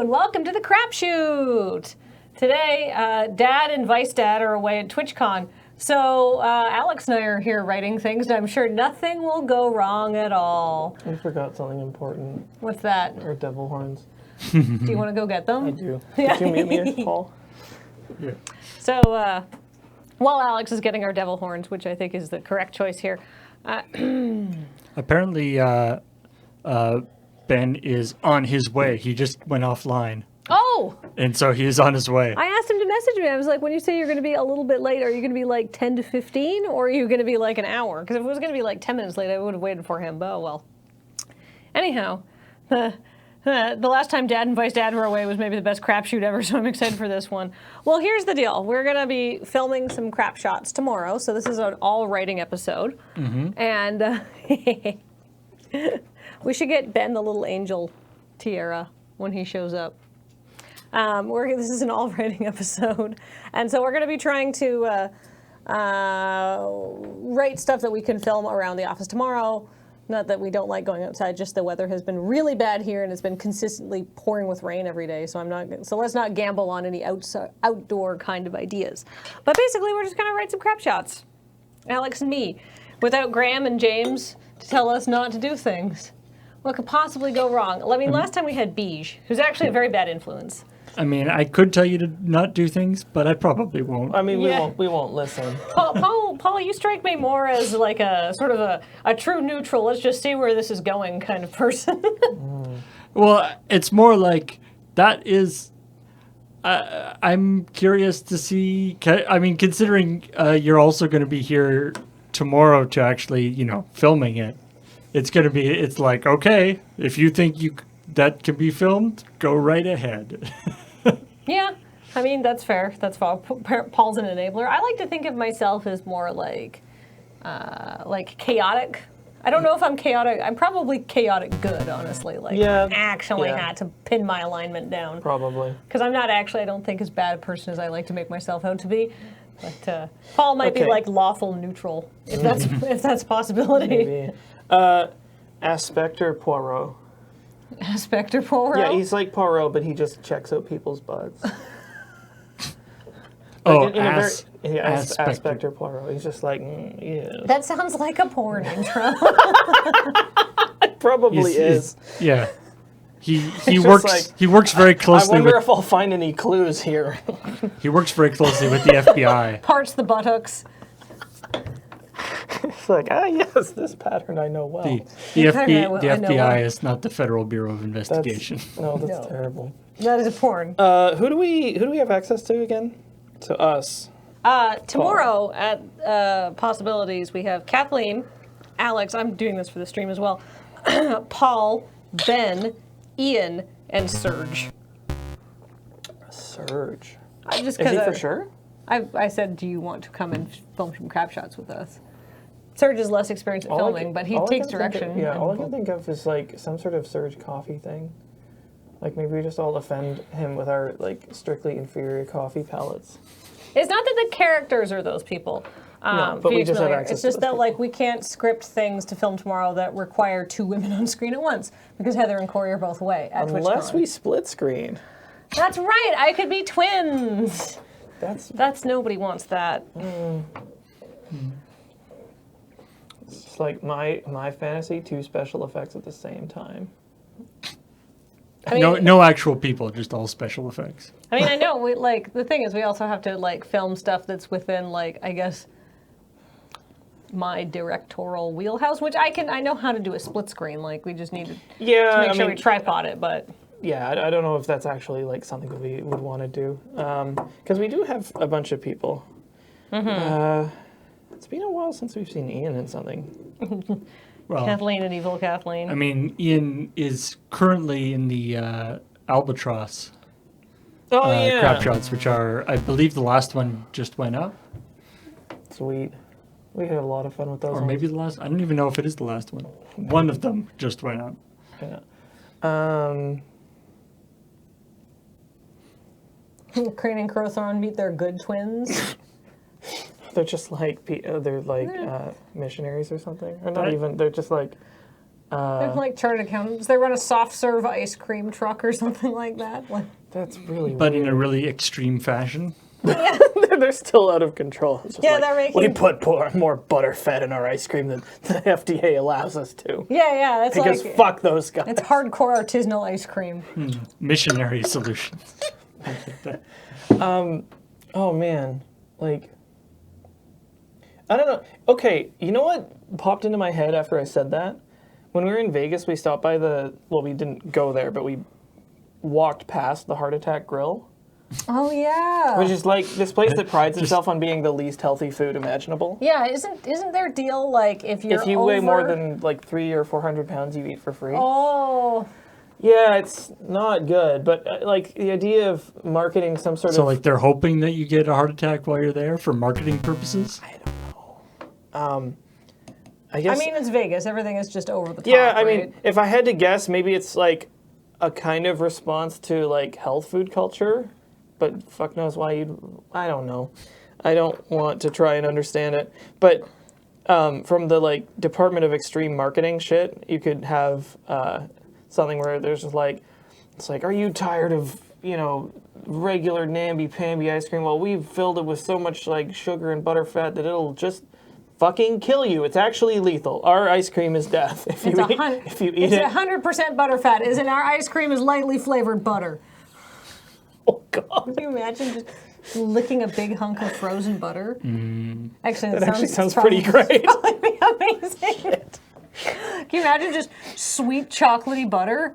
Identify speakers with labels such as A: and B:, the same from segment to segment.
A: and welcome to the Crapshoot. Today, Dad and Vice Dad are away at TwitchCon, so Alex and I are here writing things, and I'm sure nothing will go wrong at all.
B: I forgot something important.
A: What's that?
B: Our devil horns.
A: Do you want to go get them?
B: I do. Did you mute me, Paul?
A: Yeah. So, while Alex is getting our devil horns, which I think is the correct choice here.
C: Apparently, Ben is on his way. He just went offline.
A: Oh!
C: And so he is on his way.
A: I asked him to message me. I was like, when you say you're going to be a little bit late, are you going to be like 10 to 15 or are you going to be like an hour? Because if it was going to be like 10 minutes late, I would have waited for him. But, oh, well. Anyhow, the last time Dad and Vice Dad were away was maybe the best crap shoot ever, so I'm excited for this one. Well, here's the deal. We're going to be filming some crap shots tomorrow, so this is an all-writing episode. Mm-hmm. And we should get Ben the little angel tiara when he shows up. This is an all-writing episode, and so we're going to be trying to write stuff that we can film around the office tomorrow. Not that we don't like going outside, just the weather has been really bad here, and it's been consistently pouring with rain every day. So let's not gamble on any outdoor kind of ideas. But basically, we're just going to write some crap shots, Alex and me, without Graham and James to tell us not to do things. What could possibly go wrong? I mean, last time we had Beige, who's actually a very bad influence.
C: I mean, I could tell you to not do things, but I probably won't.
B: I mean, we won't listen.
A: Paul, you strike me more as like a sort of a true neutral, let's just see where this is going kind of person.
C: Well, it's more like that is... I'm curious to see... I mean, considering you're also going to be here tomorrow to actually, filming it, it's like, okay, if you think that can be filmed, go right ahead.
A: Yeah, I mean, that's fair. That's fine. Paul's an enabler. I like to think of myself as more like chaotic. I don't know if I'm chaotic. I'm probably chaotic good, honestly. Had to pin my alignment down.
B: Probably.
A: Because I'm not actually, I don't think, as bad a person as I like to make myself out to be. But Paul might be like lawful neutral, if that's a possibility.
B: Maybe. Aspector Poirot.
A: Aspector Poirot?
B: Yeah, he's like Poirot, but he just checks out people's butts. Aspector Poirot. He's just like, yeah.
A: That sounds like a porn intro.
B: It probably is.
C: Yeah. He works very closely.
B: I wonder if I'll find any clues here.
C: He works very closely with the FBI.
A: Parts the buttocks.
B: It's like, yes, this pattern I know well.
C: The FBI is not the Federal Bureau of Investigation.
B: That's terrible.
A: That is a porn.
B: Who do we have access to again? To us.
A: Tomorrow at Possibilities, we have Kathleen, Alex, I'm doing this for the stream as well, Paul, Ben, Ian, and Serge.
B: Serge.
A: Is
B: he for sure?
A: I said, do you want to come and film some crap shots with us? Serge is less experienced at filming, but he takes direction.
B: All I can think of is like some sort of Serge coffee thing. Like maybe we just all offend him with our like strictly inferior coffee palates.
A: It's not that the characters are those people.
B: No, but we just have access.
A: It's just that like we can't script things to film tomorrow that require two women on screen at once because Heather and Corey are both away at TwitchCon. Unless
B: we split screen.
A: That's right. I could be twins. That's nobody wants that.
B: It's just like my fantasy, 2 special effects at the same time.
C: I mean, no actual people, just all special effects.
A: I mean, I know. The thing is, we also have to film stuff that's within I guess my directorial wheelhouse, which I know how to do a split screen. We just need to make sure we tripod it, but.
B: Yeah, I don't know if that's actually something that we would want to do, because we do have a bunch of people. Mm-hmm. It's been a while since we've seen Ian in something.
A: Well, Kathleen and Evil Kathleen.
C: I mean, Ian is currently in the Albatross crap shots, which are, I believe, the last one just went up.
B: Sweet. We had a lot of fun with those.
C: Or maybe the last. I don't even know if it is the last one. One of them just went up.
B: Yeah.
A: Crane and Crowthorn meet their good twins.
B: They're just missionaries or something, or not even. They're just
A: They're like chartered accountants. They run a soft serve ice cream truck or something like that. Like,
B: That's really
C: But
B: weird.
C: in a really extreme fashion.
B: They're still out of control. It's just
A: Yeah,
B: like,
A: they're making-
B: we put more butter fat in our ice cream than the FDA allows us to.
A: yeah, that's
B: Because
A: like
B: fuck those guys.
A: it's hardcore artisanal ice cream.
C: Missionary solutions.
B: Oh man, like, I don't know. Okay, you know what popped into my head after I said that? When we were in Vegas, we stopped by we didn't go there, but we walked past the Heart Attack Grill,
A: Oh yeah.
B: which is like this place that prides itself on being the least healthy food imaginable.
A: Yeah, isn't their deal like if you're
B: If you weigh more
A: over-
B: than like 300 or 400 pounds, you eat for free.
A: Oh,
B: Yeah, it's not good, but like the idea of marketing some sort
C: So
B: of
C: like they're hoping that you get a heart attack while you're there for marketing purposes?
B: I guess.
A: I mean it's Vegas. Everything is just over the top.
B: yeah, I
A: right?
B: mean, if I had to guess, maybe it's like a kind of response to like health food culture, but fuck knows why I don't know. I don't want to try and understand it, but from the like Department of Extreme Marketing shit, you could have something where there's just like, it's like, are you tired of, regular namby-pamby ice cream? Well, we've filled it with so much like sugar and butter fat that it'll just fucking kill you. It's actually lethal. Our ice cream is death if you eat
A: It's
B: it.
A: 100% butterfat. Isn't our ice cream is lightly flavored butter?
B: Oh god.
A: Can you imagine just licking a big hunk of frozen butter? Actually,
B: That actually sounds
A: probably-
B: pretty great.
A: That'd be amazing. Can you imagine just sweet chocolatey butter?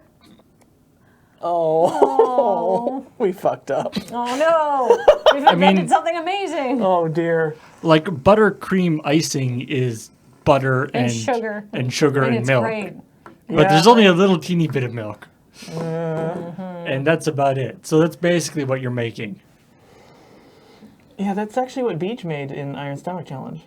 B: Oh, we fucked up.
A: Oh no! We've invented
C: mean-
A: something amazing.
B: Oh dear.
C: Like buttercream icing is butter and
A: sugar.
C: and sugar and
A: it's
C: milk.
A: great.
C: But there's
B: Yeah.
C: only a little teeny bit of milk. And that's about it. So that's basically what you're making.
B: Yeah, that's actually what Beach made in Iron Stomach Challenge.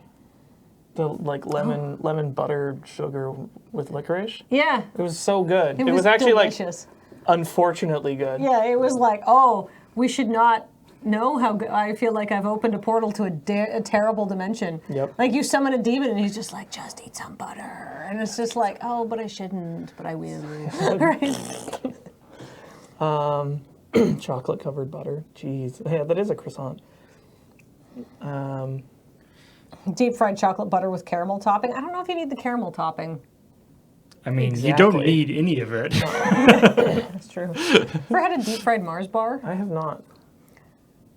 B: The like lemon butter sugar with licorice.
A: Yeah,
B: It was so good.
A: it
B: was actually
A: delicious.
B: unfortunately good.
A: Yeah, it was like, oh, we should not know how good. I feel like I've opened a portal to a terrible dimension.
B: Yep.
A: Like you summon a demon and he's just like, just eat some butter. And it's just like, oh, but I shouldn't, but I will. Right?
B: Chocolate covered butter. Jeez. Yeah, that is a croissant.
A: Deep fried chocolate butter with caramel topping. I don't know if you need the caramel topping.
C: I mean, you don't
B: Exactly.
C: need any of it.
A: That's true. Ever had a deep fried Mars bar?
B: I have not.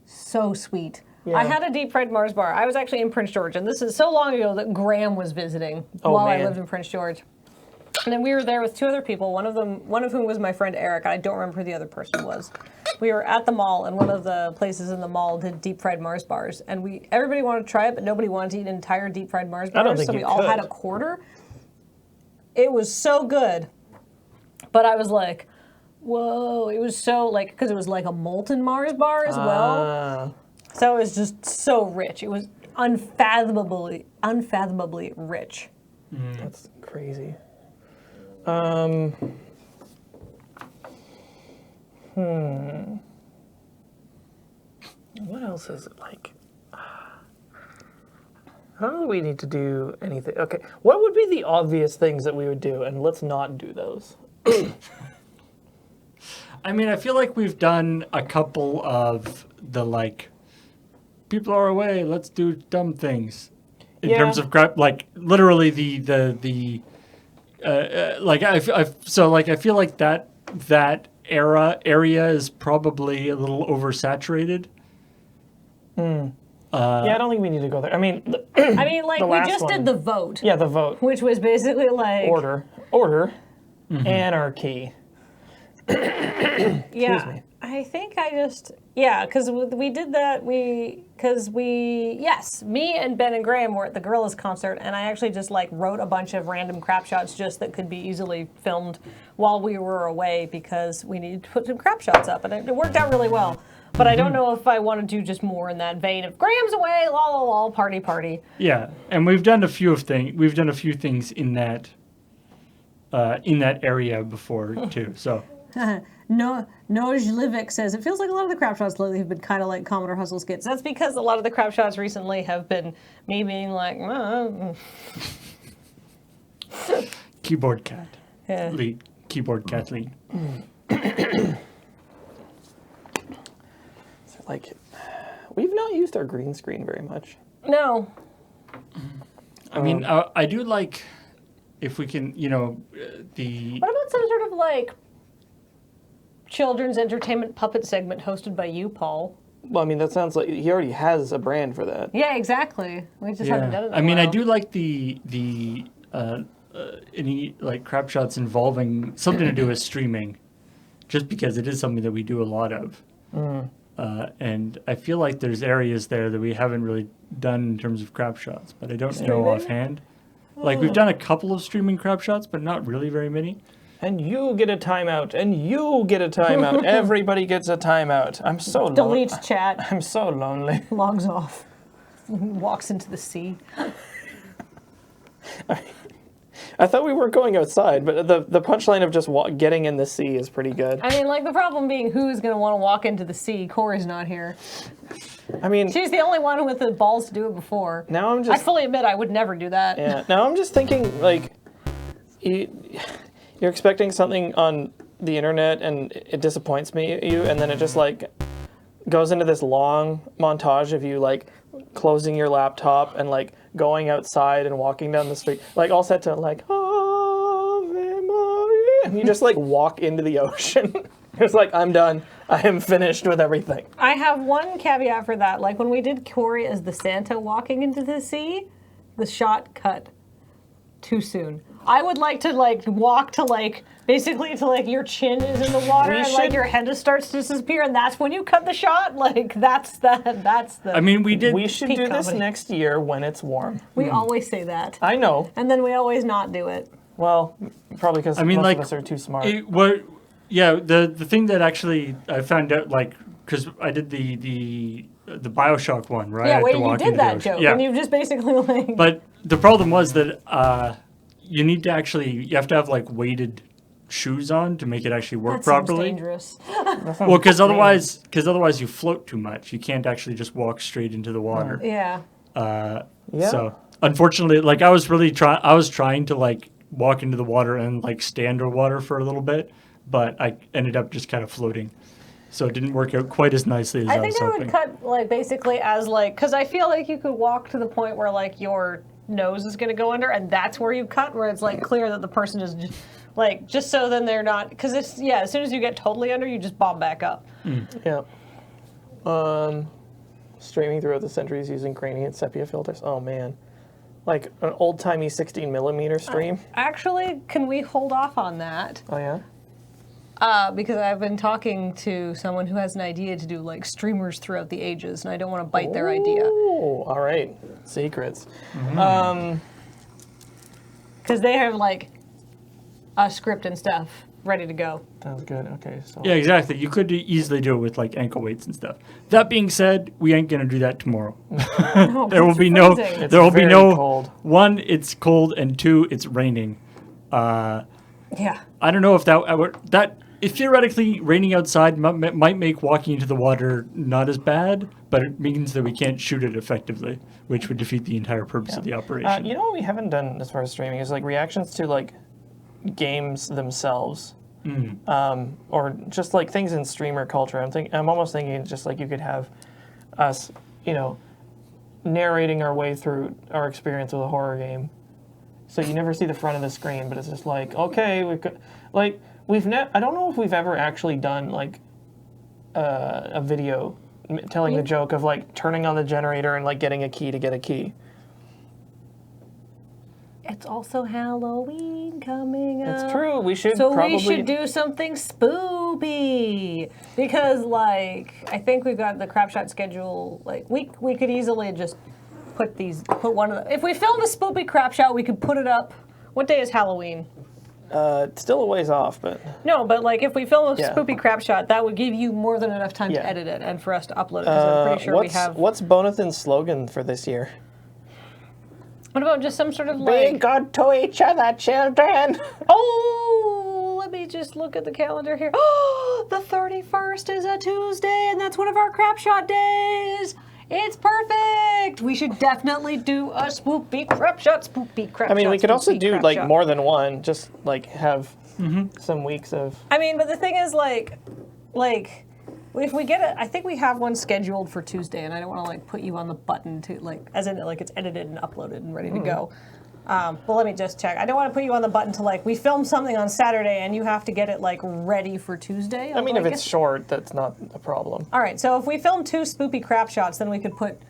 A: So sweet.
B: Yeah.
A: I had a deep fried Mars bar. I was actually in Prince George, and this is so long ago that Graham was visiting
B: Oh,
A: while I
B: man.
A: lived in Prince George. And then we were there with two other people, one of whom was my friend Eric. I don't remember who the other person was. We were at the mall, and one of the places in the mall did deep fried Mars bars. And everybody wanted to try it, but nobody wanted to eat an entire deep fried Mars bar.
B: I don't think
A: so
B: you
A: we all had
B: could.
A: a quarter. It was so good. But I was like, whoa. It was so like, because it was like a molten Mars bar as well. So it was just so rich. It was unfathomably rich.
B: That's crazy. What else is it like? I don't know that we need to do anything. Okay, what would be the obvious things that we would do? And let's not do those.
C: I mean, I feel like we've done a couple of the like, people are away, let's do dumb things. In
B: Yeah.
C: terms of crap, like literally the like I feel like that area is probably a little oversaturated.
B: Yeah, I don't think we need to go there. I mean,
A: I mean, like,
B: The
A: we
B: last
A: just
B: one.
A: did the vote,
B: yeah, the vote.
A: which was basically like...
B: Order. Anarchy.
A: Yeah,
B: me.
A: I think I just... Yeah, because we did that, yes, me and Ben and Graham were at the Gorillaz concert, and I actually just, like, wrote a bunch of random crap shots just that could be easily filmed while we were away because we needed to put some crap shots up, and it worked out really well. But I don't know if I want to do just more in that vein of Graham's away, la la la, party party.
C: Yeah, and we've done a few things in that area before too. So
A: No, Livik says, it feels like a lot of the crap shots lately have been kind of like Commodore Hustle skits. That's because a lot of the crap shots recently have been me being like,
C: keyboard cat. lead keyboard Kathleen.
B: So, like, we've not used our green screen very much.
A: No.
C: I mean, I do like if we can, the.
A: What about some sort of like children's entertainment puppet segment hosted by you, Paul?
B: Well, I mean, that sounds like he already has a brand for that.
A: Yeah, exactly. We just haven't done it in a
C: I mean, I
A: while.
C: do like the any like crap shots involving something to do with streaming, just because it is something that we do a lot of. And I feel like there's areas there that we haven't really done in terms of crap shots, but I don't know
A: Streaming?
C: offhand. Like we've done a couple of streaming crap shots, but not really very many.
B: And you get a timeout, and you get a timeout. Everybody gets a timeout. I'm so lonely.
A: Deletes chat,
B: I'm so lonely.
A: logs off, walks into the sea.
B: I thought we were going outside, but the punchline of just getting in the sea is pretty good.
A: I mean, like, the problem being who's going to want to walk into the sea? Corey's not here.
B: I mean,
A: She's the only one with the balls to do it before.
B: now I'm
A: I
B: just
A: fully admit I would never do that.
B: yeah. Now I'm just thinking like, you're expecting something on the internet and it disappoints you, and then it just like goes into this long montage of you like closing your laptop and like going outside and walking down the street, like all set to like Ave Maria, and you just like walk into the ocean. It's like, I'm done. I am finished with everything.
A: I have one caveat for that. Like when we did Corey as the Santa walking into the sea, the shot cut too soon. I would like to like walk to like basically to like your chin is in the water and like your head just starts to disappear, and that's when you cut the shot. Like that's the.
C: I mean, we did.
B: We should
A: Peak
B: do this
A: comedy.
B: next year when it's warm.
A: We always say that,
B: I know.
A: and then we always not do it.
B: Well, probably because
C: mean,
B: most
C: like,
B: of us are too smart.
C: The thing that actually I found out, like, because I did the BioShock one, right?
A: Yeah,
C: I had
A: wait,
C: to
A: you
C: walk
A: did
C: into the
A: that
C: ocean.
A: joke,
C: Yeah.
A: and you just basically like.
C: But the problem was that you need to actually, you have to have like weighted shoes on to make it actually work
A: that seems
C: properly.
A: dangerous.
C: Well, because otherwise you float too much. You can't actually just walk straight into the water.
A: Yeah.
B: Yeah.
C: So unfortunately, like I was trying to like walk into the water and like stay underwater for a little bit, but I ended up just kind of floating. So it didn't work out quite as nicely as I was
A: think I
C: hoping.
A: would cut like basically as like because I feel like you could walk to the point where like your nose is going to go under, and that's where you cut, where it's like clear that the person is just, like just so then they're not, because it's as soon as you get totally under, you just bob back up.
B: Yeah. Streaming throughout the centuries using grainy and sepia filters. Oh man, like an old-timey 16mm stream.
A: Actually, can we hold off on that?
B: Oh yeah.
A: Because I've been talking to someone who has an idea to do like streamers throughout the ages, and I don't want to bite their idea.
B: Oh, all right. Secrets.
A: Because they have like a script and stuff ready to go.
B: Sounds good. Okay. So.
C: Yeah, exactly. You could easily do it with like ankle weights and stuff. That being said, we ain't gonna do that tomorrow.
A: No,
C: There will
A: it's
C: be no.
A: freezing.
B: It's
C: There will be
B: very
C: no.
B: cold.
C: One, it's cold, and two, it's raining.
A: Yeah.
C: I don't know if that if theoretically raining outside might make walking into the water not as bad, but it means that we can't shoot it effectively, which would defeat the entire purpose of the operation.
B: You know what we haven't done as far as streaming is like reactions to like games themselves, or just like things in streamer culture. I'm almost thinking just like you could have us, narrating our way through our experience with a horror game. So you never see the front of the screen, but it's just like, okay, I don't know if we've ever actually done like a video telling the joke of like turning on the generator and like getting a key to get a key.
A: It's also Halloween coming up.
B: It's true. We should
A: So
B: probably
A: we should do something spoopy, because like I think we've got the Crapshot schedule. Like we could easily just put one of the, if we film a spoopy Crapshot, we could put it up. What day is Halloween?
B: It's still a ways off, but
A: No, but like if we film a
B: Yeah.
A: spoopy Crapshot, that would give you more than enough time
B: Yeah.
A: to edit it and for us to upload it. Because I'm pretty sure we have.
B: What's Bonathan's slogan for this year?
A: What about just some sort of
B: Be
A: like?
B: good to each other, children.
A: Oh, let me just look at the calendar here. Oh, the 31st is a Tuesday, and that's one of our Crapshot days. It's perfect. We should definitely do a spoopy Crapshot, spoopy Crapshot.
B: I mean, we could also
A: spoopy
B: do like
A: Crapshot.
B: more than one. Just like have some weeks of.
A: I mean, but the thing is, like, if we get it, I think we have one scheduled for Tuesday, and I don't want to like put you on the button to like, as in like it's edited and uploaded and ready to go. But let me just check. I don't want to put you on the button to like we film something on Saturday and you have to get it like ready for Tuesday.
B: I mean, if it's short, that's not a problem.
A: All right, so if we film 2 spoopy crap shots, then we could put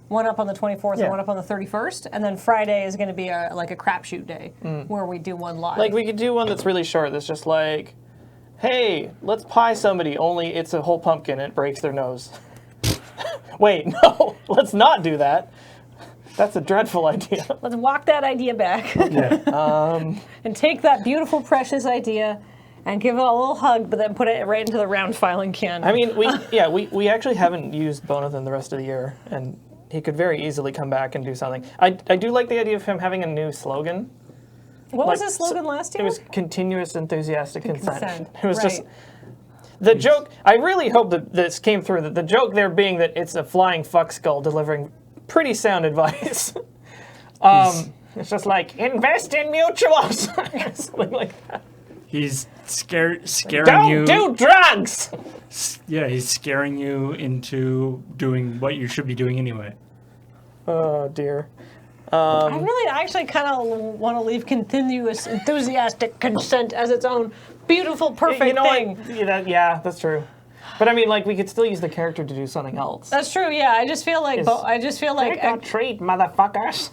A: one up on the 24th and one up on the 31st, and then Friday is going to be like a crapshoot day where we do one live.
B: Like we could do one that's really short. That's just like, hey, let's pie somebody. Only it's a whole pumpkin and it breaks their nose. Wait, no, let's not do that. That's a dreadful idea.
A: Let's walk that idea back. And take that beautiful, precious idea and give it a little hug, but then put it right into the round filing can.
B: I mean, we actually haven't used Bonathan the rest of the year, and he could very easily come back and do something. I do like the idea of him having a new slogan.
A: What was his slogan last year?
B: It was continuous enthusiastic consent. It was
A: right.
B: just the joke. I really hope that this came through. That the joke there being that it's a flying fuck skull delivering pretty sound advice. It's just like invest in mutuals, something like that.
C: He's scaring you.
B: Don't do drugs.
C: Yeah, he's scaring you into doing what you should be doing anyway.
B: Oh dear.
A: I actually kind of want to leave continuous enthusiastic consent as its own beautiful, perfect thing.
B: Yeah, that's true. But I mean, like, we could still use the character to do something else.
A: That's true. Yeah, I just feel like
B: Trick or treat, motherfuckers.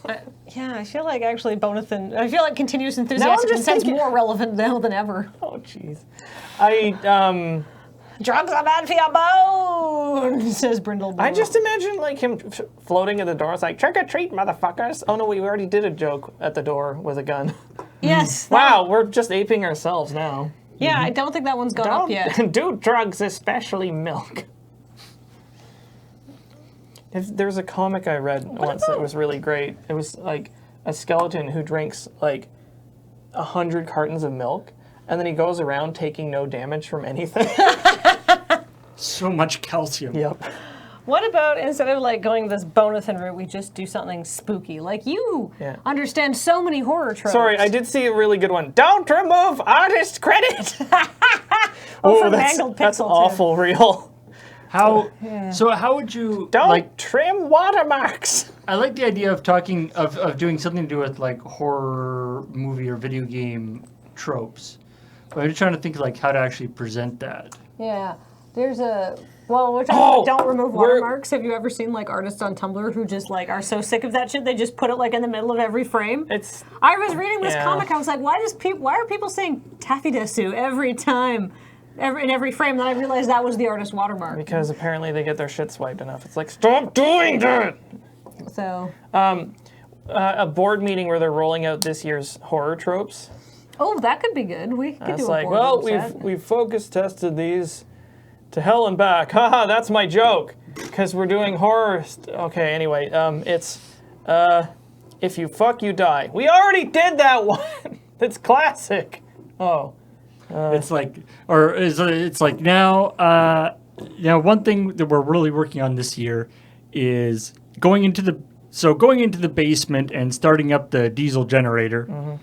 A: I feel like actually Bonathan. I feel like continuous enthusiastic consent's more relevant now than ever.
B: Oh, jeez.
A: Drugs are bad for your bones, says Brindle.
B: I just imagine like him floating at the door. It's like trick or treat, motherfuckers. Oh no, we already did a joke at the door with a gun.
A: Yes.
B: Wow, we're just aping ourselves now.
A: Yeah, I don't think that one's gone up yet.
B: Don't do drugs, especially milk. There was a comic I read once that was really great. It was like a skeleton who drinks like 100 cartons of milk, and then he goes around taking no damage from anything.
C: So much calcium.
B: Yep.
A: What about instead of like going this Bonathan route, we just do something spooky? Like you understand so many horror tropes.
B: Sorry, I did see a really good one. Don't remove artist credit.
A: From Mangled Pixel
B: that's
A: too.
B: awful real.
C: So how would you
B: don't trim watermarks?
C: I like the idea of talking of doing something to do with like horror movie or video game tropes. But I'm just trying to think like how to actually present that.
A: Yeah. There's don't remove watermarks. Have you ever seen like artists on Tumblr who just like are so sick of that shit they just put it like in the middle of every frame? I was reading this comic. I was like, why are people saying Taffy-Desu every time, in every frame? Then I realized that was the artist watermark.
B: Because apparently they get their shit swiped enough. It's like, stop doing that.
A: So
B: a board meeting where they're rolling out this year's horror tropes.
A: Oh, that could be good. We could do a
B: like,
A: board
B: well,
A: set.
B: we've focus tested these to hell and back. Haha, that's my joke. Because we're doing horror. Okay, anyway, it's if you fuck, you die. We already did that one. It's classic. Oh.
C: It's like, it's like now, one thing that we're really working on this year is going into the basement and starting up the diesel generator. Mm-hmm.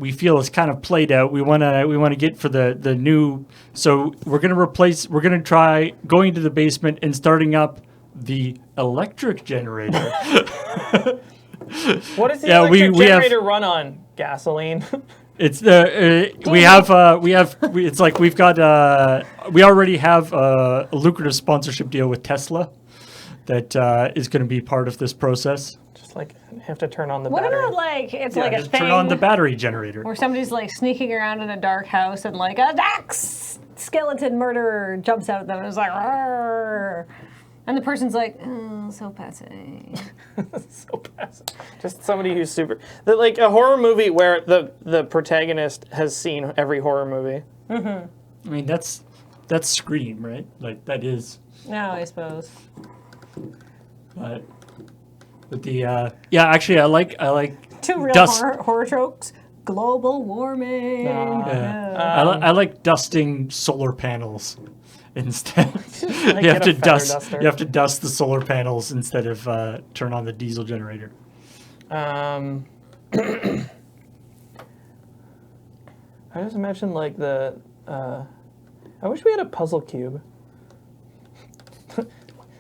C: We feel it's kind of played out. We want to get for the new. So we're gonna try going to the basement and starting up the electric generator.
B: What does the electric generator run on? Gasoline.
C: It's it's like we've got we already have a lucrative sponsorship deal with Tesla that is going to be part of this process.
B: Just like have to turn on the battery.
A: What about like it's like a thing?
C: Turn on the battery generator.
A: Where somebody's like sneaking around in a dark house and like a skeleton murderer jumps out at them and is like, "Arr!" And the person's like, oh, so passe.
B: So passe. Just somebody who's super... like a horror movie where the protagonist has seen every horror movie.
A: Mm-hmm.
C: I mean, that's Scream, right? Like, that is...
A: No, I suppose.
C: But the... actually, I like...
A: Two real horror tropes. Global warming.
C: I like dusting solar panels. Instead, you have to dust the solar panels instead of turn on the diesel generator.
B: I just imagine like the. I wish we had a puzzle cube.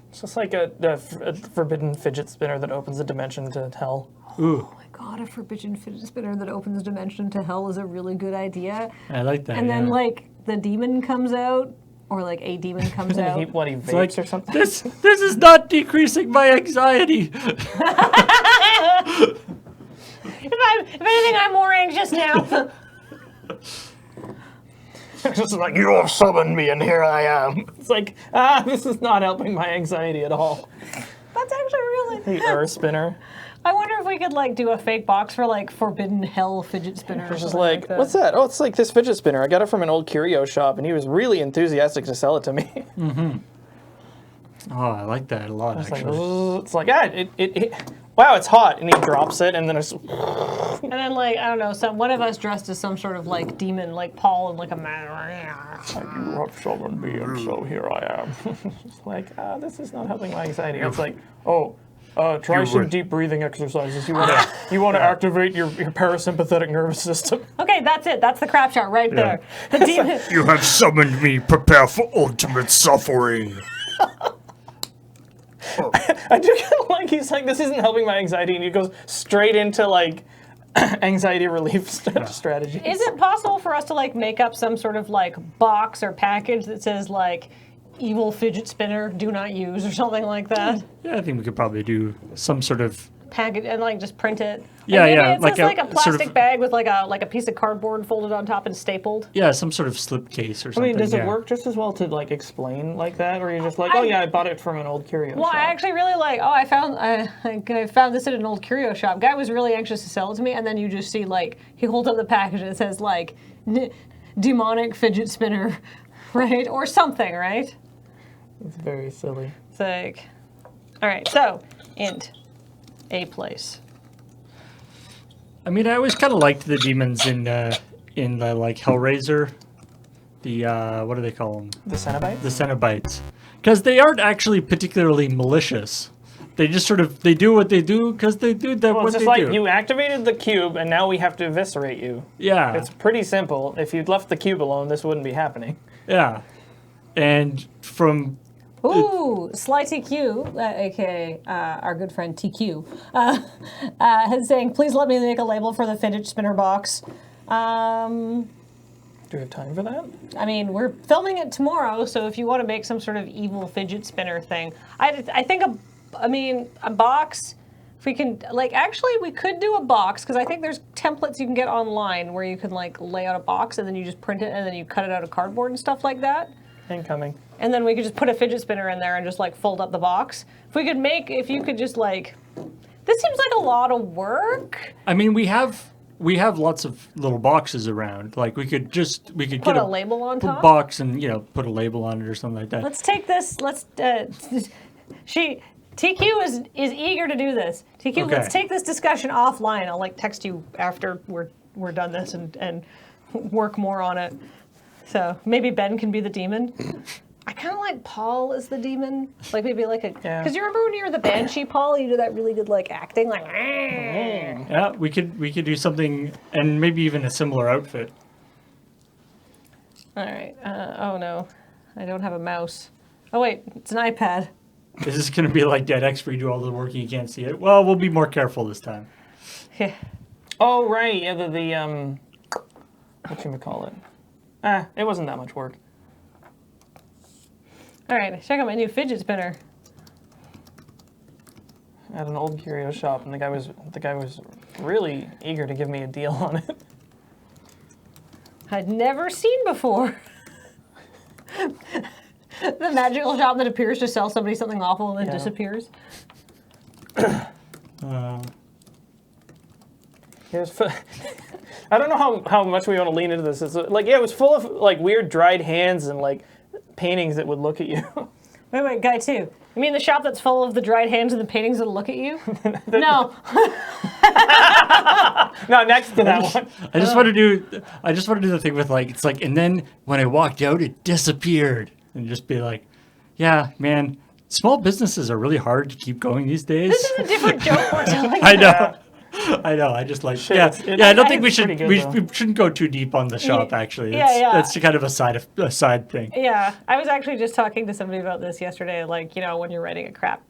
B: It's just like a forbidden fidget spinner that opens a dimension to hell.
C: Ooh,
A: Oh my god, a forbidden fidget spinner that opens dimension to hell is a really good idea.
C: I like that.
A: And then
C: yeah.
A: like the demon comes out, or like a demon comes
B: He,
A: out.
B: what, he vapes
C: Like,
B: or something?
C: this is not decreasing my anxiety.
A: If anything, I'm more anxious now.
B: It's just like, you have summoned me and here I am. It's like, this is not helping my anxiety at all.
A: That's actually really.
B: The spinner.
A: I wonder if we could like do a fake box for like forbidden hell fidget spinner.
B: It's just like,
A: that.
B: what's that? Oh, it's like this fidget spinner. I got it from an old curio shop and he was really enthusiastic to sell it to me.
C: Oh, I like that a lot,
B: It's like,
C: actually.
B: it's like, wow, it's hot. And he drops it and then it's,
A: And then like I don't know, one of us dressed as some sort of like demon, like Paul and like a man.
B: you have summoned me and so here I am. It's like, this is not helping my anxiety. It's like, try some deep breathing exercises. You want to activate your parasympathetic nervous system.
A: Okay, that's it. That's the crap shot right there. The demon.
C: You have summoned me. Prepare for ultimate suffering.
B: I do kind of like, he's like, this isn't helping my anxiety, and he goes straight into like anxiety relief strategies.
A: Is it possible for us to like make up some sort of like box or package that says like evil fidget spinner, do not use, or something like that?
C: Yeah, I think we could probably do some sort of.
A: Package and like just print it.
C: Yeah,
A: Maybe
C: yeah,
A: It's
C: like
A: just like a
C: sort
A: plastic
C: of-
A: bag with like a piece of cardboard folded on top and stapled.
C: Yeah, some sort of slipcase or
B: I
C: something.
B: mean, does it
C: yeah.
B: work just as well to like explain like that, or you're just like, oh yeah, I bought it from an old curio
A: Well,
B: shop.
A: I actually really like. Oh, I found this at an old curio shop. Guy was really anxious to sell it to me, and then you just see like he holds up the package and it says like demonic fidget spinner, right, or something, right?
B: It's very silly.
A: It's like, all right, so int a place.
C: I mean, I always kind of liked the demons in the like Hellraiser. The what do they call them?
B: The Cenobite?
C: The Cenobites, because they aren't actually particularly malicious. They just sort of they do what they do because they do that.
B: Well,
C: what
B: it's just
C: they
B: like
C: do.
B: you activated the cube, and now we have to eviscerate you.
C: Yeah,
B: It's pretty simple. If you'd left the cube alone, this wouldn't be happening.
C: yeah, and from
A: Ooh, Sly TQ, aka our good friend TQ, is saying, please let me make a label for the fidget spinner box.
B: Do we have time for that?
A: I mean, we're filming it tomorrow, so if you want to make some sort of evil fidget spinner thing, I think a box. If we can, like, actually, we could do a box because I think there's templates you can get online where you can like lay out a box and then you just print it and then you cut it out of cardboard and stuff like that.
B: Incoming.
A: And then we could just put a fidget spinner in there and just like fold up the box. If you could just like, this seems like a lot of work.
C: I mean, we have lots of little boxes around. Like we could
A: Put
C: get
A: a label on top.
C: box and put a label on it or something like that.
A: Let's take this. TQ is eager to do this. TQ,
C: Okay.
A: let's take this discussion offline. I'll like text you after we're done this and work more on it. So maybe Ben can be the demon. I kind of like Paul as the demon. Like maybe like a, because you remember when you were the Banshee Paul, you did that really good like acting, like.
C: Yeah, we could do something and maybe even a similar outfit.
A: All right. Oh no, I don't have a mouse. Oh wait, it's an iPad.
C: Is this going to be like Dead X where you do all the work and you can't see it? Well, we'll be more careful this time.
A: Yeah.
B: Oh right, yeah, the whatchamacallit. It wasn't that much work.
A: All right, check out my new fidget spinner.
B: At an old curio shop, and the guy was really eager to give me a deal on it.
A: I'd never seen before. The magical shop that appears to sell somebody something awful and then disappears.
B: It was I don't know how much we want to lean into this. It's like, yeah, it was full of like weird dried hands and like paintings that would look at you.
A: Wait, guy two. You mean the shop that's full of the dried hands and the paintings that'll look at you? No.
B: No, next to that one.
C: I just want to do the thing with like it's like, and then when I walked out, it disappeared, and just be like, yeah, man, small businesses are really hard to keep going these days.
A: This is a different joke we're telling.
C: I know. I know. I just like.
B: Shit,
C: Yeah,
B: it's-
C: yeah. I don't think we
B: it's
C: should.
B: pretty good,
C: We
B: though.
C: shouldn't go too deep on the shop. Actually,
A: yeah, yeah.
C: That's kind of a side thing.
A: Yeah, I was actually just talking to somebody about this yesterday. Like, you know, when you're writing a crap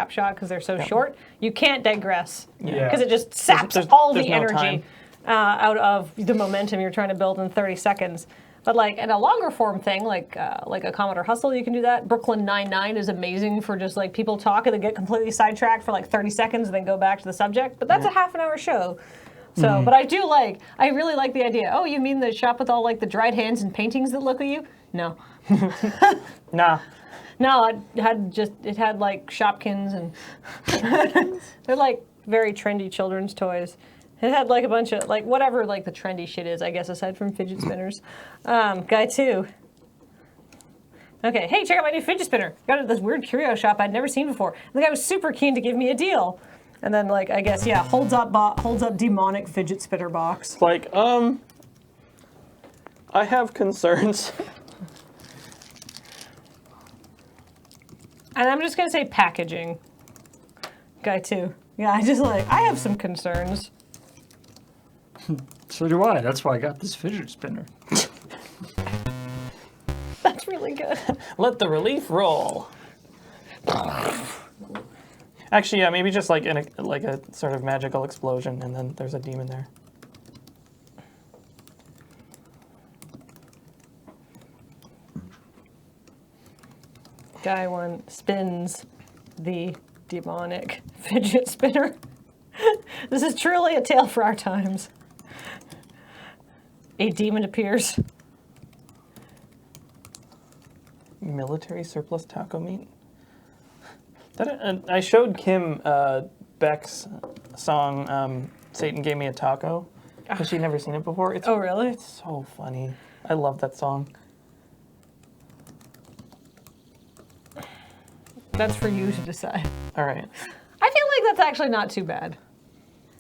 A: shot because they're so short, you can't digress
C: Yeah.
A: because it just saps
B: There's
A: all the
B: no
A: energy
B: time.
A: out of the momentum you're trying to build in 30 seconds. But like in a longer form thing, like a Commodore Hustle, you can do that. Brooklyn Nine-Nine is amazing for just like people talk and then get completely sidetracked for like 30 seconds and then go back to the subject. But that's a half an hour show. So, but I really like the idea. Oh, you mean the shop with all like the dried hands and paintings that look at you? No.
B: Nah.
A: No, it had like Shopkins and they're like very trendy children's toys. It had like a bunch of like whatever like the trendy shit is, I guess, aside from fidget spinners. Guy 2. Okay, hey, check out my new fidget spinner. Got it at this weird curio shop I'd never seen before. And the guy was super keen to give me a deal. And then like I guess yeah, holds up demonic fidget spinner box.
B: It's like, I have concerns.
A: And I'm just gonna say packaging. Guy 2. Yeah, I have some concerns.
C: So do I. That's why I got this fidget spinner.
A: That's really good.
B: Let the relief roll. Actually, yeah, maybe just like like a sort of magical explosion, and then there's a demon there.
A: Guy 1 spins the demonic fidget spinner. This is truly a tale for our times. A demon appears.
B: Military surplus taco meat. I showed Kim Beck's song "Satan Gave Me a Taco" because she'd never seen it before. It's
A: Oh, really?
B: It's so funny. I love that song.
A: That's for you to decide.
B: All right.
A: I feel like that's actually not too bad.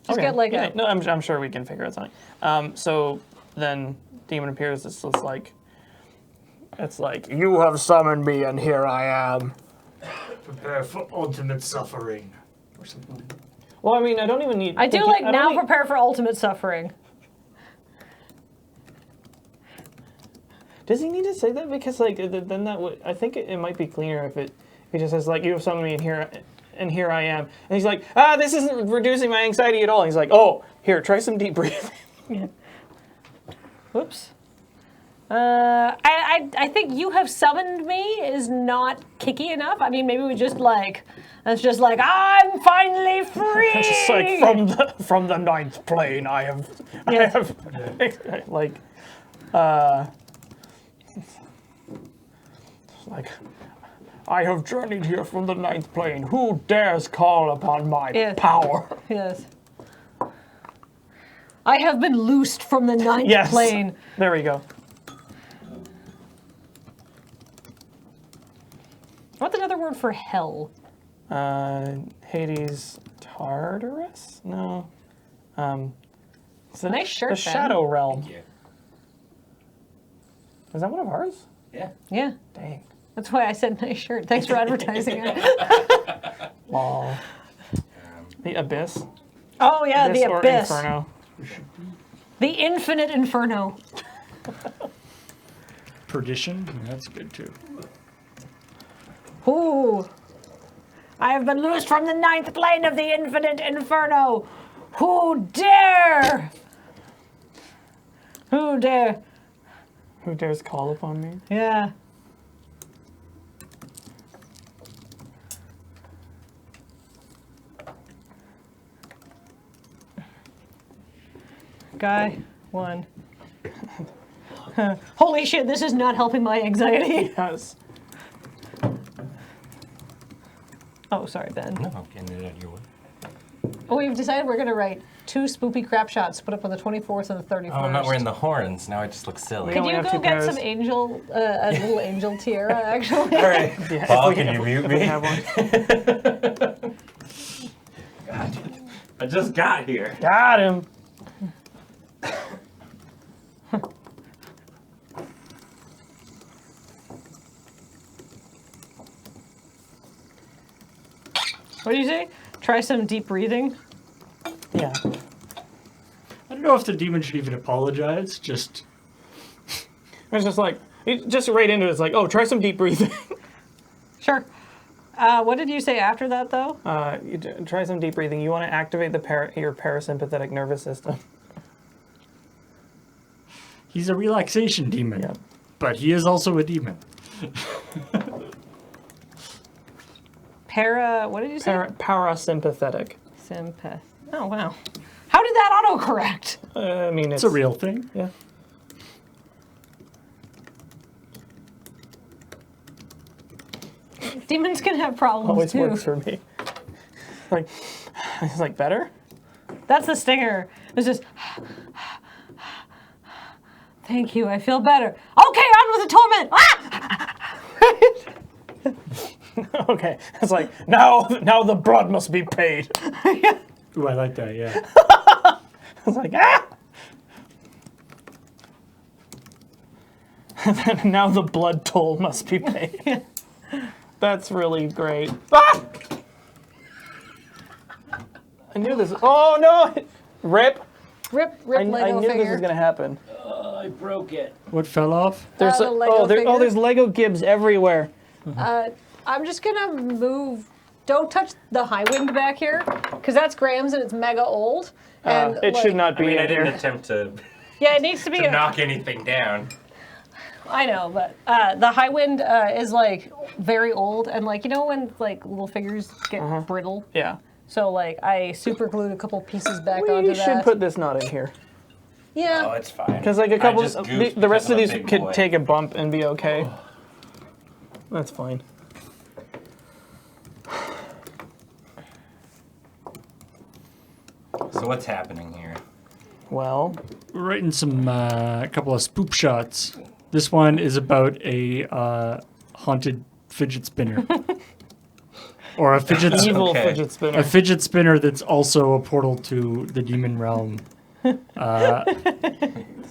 A: Just get like
B: yeah,
A: a...
B: no, I'm sure we can figure out something. So then demon appears. It's like you have summoned me, and here I am.
C: Prepare for ultimate suffering, or something.
B: Well, I mean, I don't even need.
A: I do like now prepare for ultimate suffering.
B: Does he need to say that? Because like then that would. I think it might be cleaner if he just says like you have summoned me, and here I am. And he's like, this isn't reducing my anxiety at all. And he's like, oh, here, try some deep breathing.
A: Yeah. Whoops. I think you have summoned me is not kicky enough. I mean, maybe we just like, it's just like, I'm finally free.
B: It's just like from the ninth plane, I have like, like, I have journeyed here from the ninth plane. Who dares call upon my power?
A: Yes. I have been loosed from the ninth plane.
B: There we go.
A: What's another word for hell?
B: Hades Tartarus? No. It's
A: Nice shirt,
B: The
A: Ben.
B: Shadow Realm.
D: Yeah.
B: Is that one of ours?
D: Yeah.
A: Yeah.
B: Dang.
A: That's why I said nice shirt. Thanks for advertising it.
B: Lol. The Abyss.
A: Oh yeah, the
B: or
A: abyss.
B: Inferno.
A: The infinite inferno.
C: Perdition. That's good too.
A: Ooh. I have been loosed from the ninth plane of the infinite inferno. Who dare? Who dare?
B: Who dares call upon me?
A: Yeah. Guy 1. Holy shit, this is not helping my anxiety.
B: Yes.
A: Oh, sorry, Ben.
D: No, I'm getting it out of your way.
A: Oh, we've decided we're going to write 2 spoopy crap shots put up on the 24th and the 31st.
D: Oh, I'm not wearing the horns. Now I just look silly.
B: We
A: Could
B: only
A: you
B: have
A: go
B: 2
A: get
B: pairs.
A: some angel, a little angel tiara, actually?
D: All right.
B: Yeah,
D: Paul,
B: if we
D: can you mute
B: if we
D: me?
B: have one.
D: God, I just got here.
B: Got him.
A: What do you say? Try some deep breathing.
B: Yeah.
C: I don't know if the demon should even apologize. Just
B: It's just like, just right into it. It's like, oh, try some deep breathing.
A: Sure. What did you say after that, though?
B: Try some deep breathing. You want to activate your parasympathetic nervous system.
C: he's a relaxation demon,
B: Yeah.
C: but he is also a demon.
A: What did you say?
B: Parasympathetic.
A: Sympath. Oh, wow. How did that autocorrect?
B: I mean,
C: It's a real thing.
B: Yeah.
A: Demons can have problems,
B: Always
A: too.
B: works for me. Like, it's like better.
A: That's the stinger. It's just, thank you, I feel better. Okay, on with the torment. Ah!
B: Okay. It's like now the blood must be paid.
C: Ooh, I like that. Yeah.
B: It's like ah. And then now the blood toll must be paid. That's really great. Ah! I knew this. Oh no! Rip.
A: Rip
B: I
A: Lego
B: knew
A: figure.
B: this was gonna happen.
D: I broke it.
C: What fell off?
B: There's
A: the Lego figure.
B: there's Lego Gibbs everywhere.
A: I'm just gonna move. Don't touch the high wind back here, because that's Graham's and it's mega old. And
B: It should not
D: I
B: be
D: mean, I
B: in
D: didn't
B: here.
D: attempt to
A: Yeah, it needs to be.
D: knock anything down.
A: I know, but the high wind is like very old, and like when like little figures get brittle.
B: Yeah.
A: So like I super glued a couple pieces back onto
B: We should
A: that.
B: put this not in here.
A: Yeah.
D: Oh, it's fine.
B: Because like a
D: I
B: couple,
D: just goofed
B: the rest of
D: because
B: these
D: I'm a big
B: could
D: boy.
B: take a bump and be okay. That's fine.
D: So what's happening here?
B: Well,
C: We're writing some couple of spoop shots. This one is about a haunted fidget spinner, or a fidget
B: evil
D: Okay.
B: fidget spinner.
C: a fidget spinner that's also a portal to the demon realm.
B: This